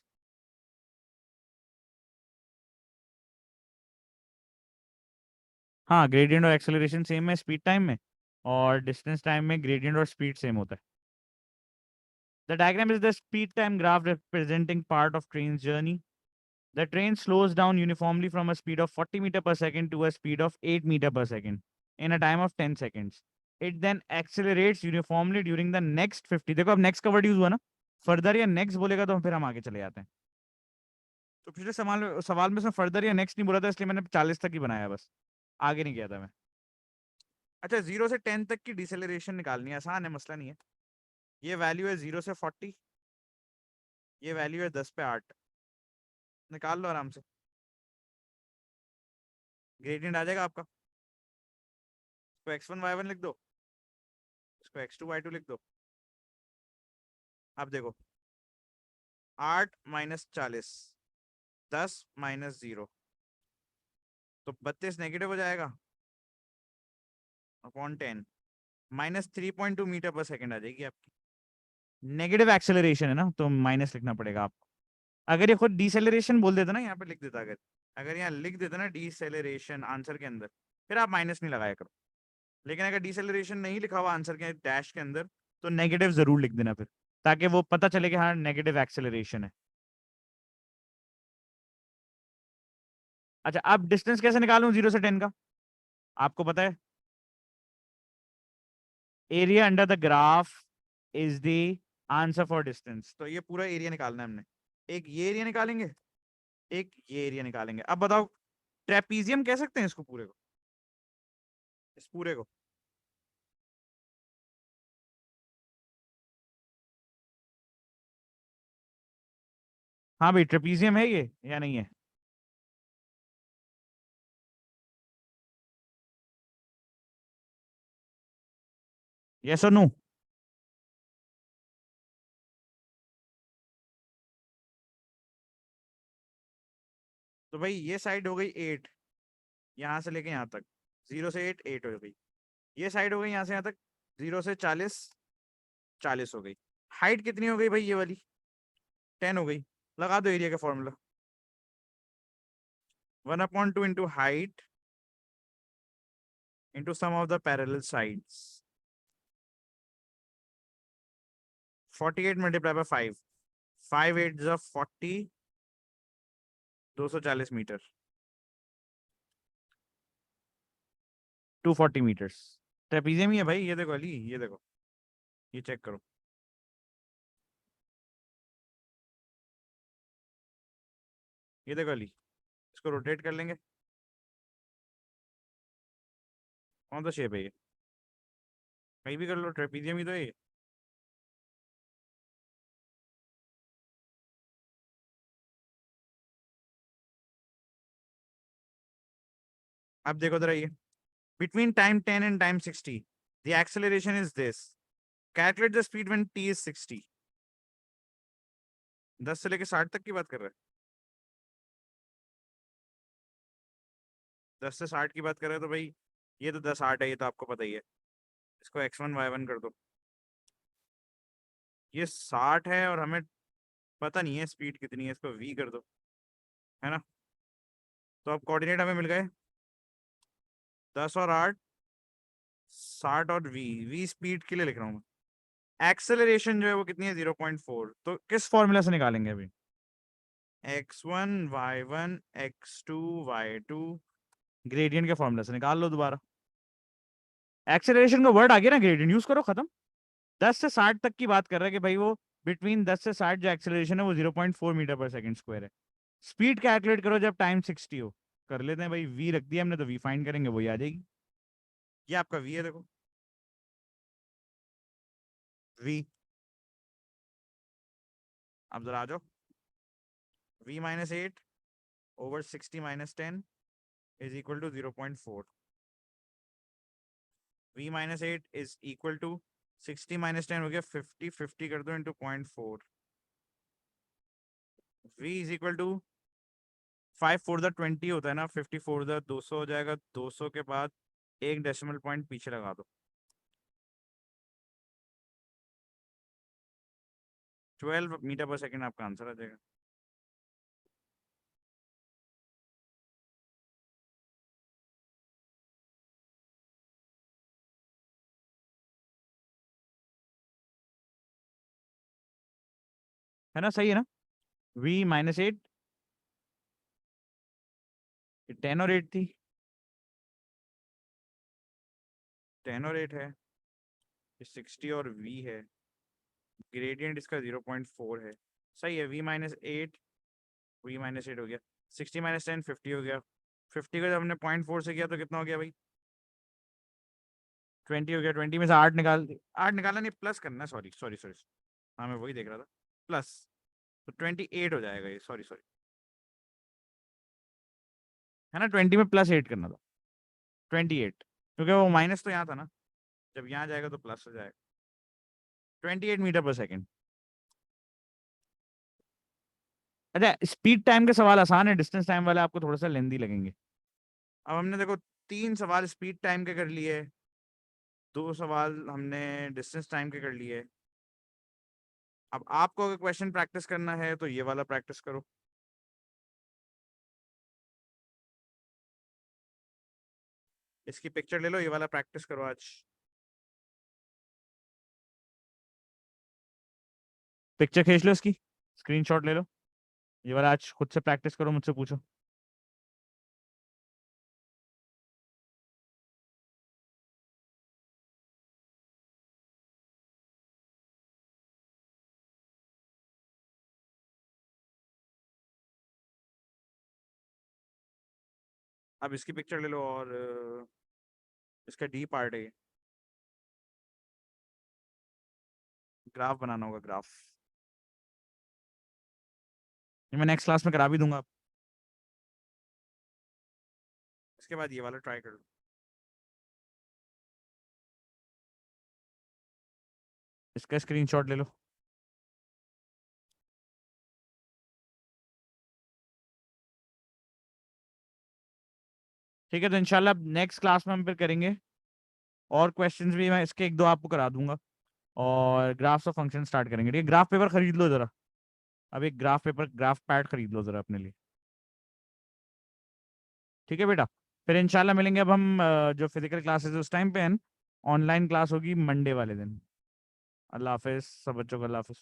हाँ, ग्रेडियंट और एक्सेलरेशन सेम है स्पीड टाइम में, और डिस्टेंस टाइम में ग्रेडियंट और स्पीड सेम होता है। The diagram is the speed time graph representing part of train journey. The train slows down uniformly from a speed of 40 meter per second to a speed of 8 meter per second in a time of 10 seconds. It then accelerates uniformly during the next 50। देखो अब next का word use हुआ ना, further या next बोलेगा तो फिर हम आगे चले जाते हैं। तो पिछले सवाल सवाल में से फर्दर या नेक्स्ट नहीं बोला था, इसलिए मैंने 40 तक ही बनाया बस, आगे नहीं गया था मैं। अच्छा 0 से 10 तक की डिसेलरेशन निकालनी है, आसान है, मसला नहीं है। ये वैल्यू है 0 से 40, ये वैल्यू है 10 पे 8, निकाल लो आराम से, ग्रेडियंट आ जाएगा आपका। इसको x1 y1 लिख दो, इसको x2 y2 लिख दो। अब देखो 8 माइनस 40, 10 माइनस 0, तो 32 नेगेटिव हो जाएगा upon 10, minus 3.2 metre per second आ जाएगी आपकी। नेगेटिव एक्सेलरेशन है ना, तो माइनस लिखना पड़ेगा आपको। अगर ये खुद डिसेलरेशन बोल देता ना, यहाँ पे लिख देता, अगर अगर यहाँ लिख देता ना डिसेलरेशन आंसर के अंदर, फिर आप माइनस नहीं लगाया करो। लेकिन अगर डिसेलरेशन नहीं लिखा हुआ आंसर के डैश के अंदर, तो नेगेटिव जरूर लिख देना फिर, ताकि वो पता चले कि हाँ नेगेटिव एक्सेलरेशन है। अच्छा अब डिस्टेंस कैसे निकालूं 0 से 10 का, आपको पता है, area under the graph is the answer for distance. तो ये पूरा एरिया निकालना है हमने, एक ये एरिया निकालेंगे, एक ये एरिया निकालेंगे। अब बताओ ट्रेपीजियम कह सकते हैं इसको पूरे को, इस पूरे को। हाँ भाई ट्रेपीजियम है ये या नहीं है। यस और नो? तो भाई ये साइड हो गई 8, यहाँ से लेके यहाँ तक, 0 से 8 हो गई। ये साइड हो गई यहाँ से यहाँ तक, 0 से 40, 40 हो गई। हाइट कितनी हो गई भाई ये वाली? 10 हो गई। लगा दो एरिया का formula, 1/2 into height into sum of the parallel sides, 48 multiply by 5, 5 8 जा 40, 240 मीटर, 240 मीटर्स। ट्रेपीजियम ही है भाई, ये देखो अली, ये देखो, ये चेक करो, ये देखो अली, इसको रोटेट कर लेंगे, कौन सा शेप है ये? कहीं भी कर लो, ट्रेपीजियम ही तो है ये। अब देखो जरा ये, between time 10 and time 60 the acceleration is this, calculate the speed when t is 60। 10 से लेके 60 तक की बात कर रहा है, 10 से 60 की बात कर रहे हैं तो भाई ये तो 10 8 है, ये तो आपको पता ही है। इसको x1 y1 कर दो, ये 60 है और हमें पता नहीं है स्पीड कितनी है, इसको v कर दो, है ना? तो अब कोऑर्डिनेट हमें मिल गए, 10 और 8, 60 और v स्पीड के लिए लिख रहा हूँ मैं। एक्सेलरेशन जो है वो कितनी है? 0.4। तो किस फॉर्मूला से निकालेंगे अभी? x1 y1 x2 y2, gradient के फॉर्मूला से निकाल लो दोबारा। एक्सेलरेशन का वर्ड आ गया ना, ग्रेडियंट यूज करो, खत्म। 10 से 60 तक की बात कर रहा है कि भाई वो बिटवीन 10 से 60 जो एक्सेलरेशन है वो 0.4 मीटर पर सेकंड स्क्वायर है। स्पीड कैलकुलेट करो जब टाइम 60 हो। कर लेते हैं भाई, वी रख दिया हमने तो वी फाइंड करेंगे, वही आ जाएगी। ये आपका वी है, देखो वी। अब जरा आ जाओ, v-8 over 60 minus 10 is equal to 0.4। v-8 is equal to 60 minus 10 हो गया 50, 50 कर दो into 0.4। v is equal to 5 4 the 20 होता है ना, 54 द 200 हो जाएगा, 200 के बाद एक डेसिमल पॉइंट पीछे लगा दो, 12 मीटर पर सेकंड आपका आंसर आ जाएगा। है ना, सही है ना? v-8, 10 और 8 थी, 10 और 8 है, 60 और v है, ग्रेडियंट इसका 0.4 है, सही है। v-8, v-8 हो गया, 60 माइनस 10 50 हो गया, 50 को जब हमने 0.4 से किया तो कितना हो गया भाई? 20 हो गया। 20 में से 8 निकाल, 8 निकाला नहीं, प्लस करना, सॉरी सॉरी सॉरी, हाँ मैं वही देख रहा था, प्लस, तो 28 हो जाएगा ये, सॉरी सॉरी, है ना? 20 में +8 करना था, 28, क्योंकि वो माइनस तो यहाँ था ना, जब यहाँ जाएगा तो प्लस हो जाएगा। 28 मीटर पर सेकेंड। अच्छा, स्पीड टाइम के सवाल आसान है, डिस्टेंस टाइम वाले आपको थोड़ा सा लेंदी लगेंगे। अब हमने देखो 3 सवाल स्पीड टाइम के कर लिए, 2 सवाल हमने डिस्टेंस टाइम के कर लिए। अब आपको अगर क्वेश्चन प्रैक्टिस करना है तो ये वाला प्रैक्टिस करो, इसकी पिक्चर ले लो, ये वाला प्रैक्टिस करो आज। पिक्चर खींच लो इसकी, स्क्रीनशॉट ले लो, ये वाला आज खुद से प्रैक्टिस करो, मुझसे पूछो। अब इसकी पिक्चर ले लो और इसका डी पार्ट है, ग्राफ बनाना होगा, ग्राफ। ये मैं नेक्स्ट क्लास में करा भी दूंगा। इसके बाद ये वाला ट्राई कर लो। इसका स्क्रीनशॉट ले लो। ठीक है, तो इंशाल्लाह नेक्स्ट क्लास में हम फिर करेंगे और क्वेश्चंस भी, मैं इसके एक दो आपको करा दूंगा और ग्राफ्स ऑफ फंक्शन स्टार्ट करेंगे। ठीक है, ग्राफ पेपर खरीद लो जरा, अब एक ग्राफ पेपर ग्राफ पैड खरीद लो जरा अपने लिए। ठीक है बेटा, फिर इंशाल्लाह मिलेंगे। अब हम जो फिजिकल क्लासेस उस टाइम पे हैं, ऑनलाइन क्लास होगी मंडे वाले दिन। अल्लाह हाफिज सब बच्चों को, अल्लाह हाफिज।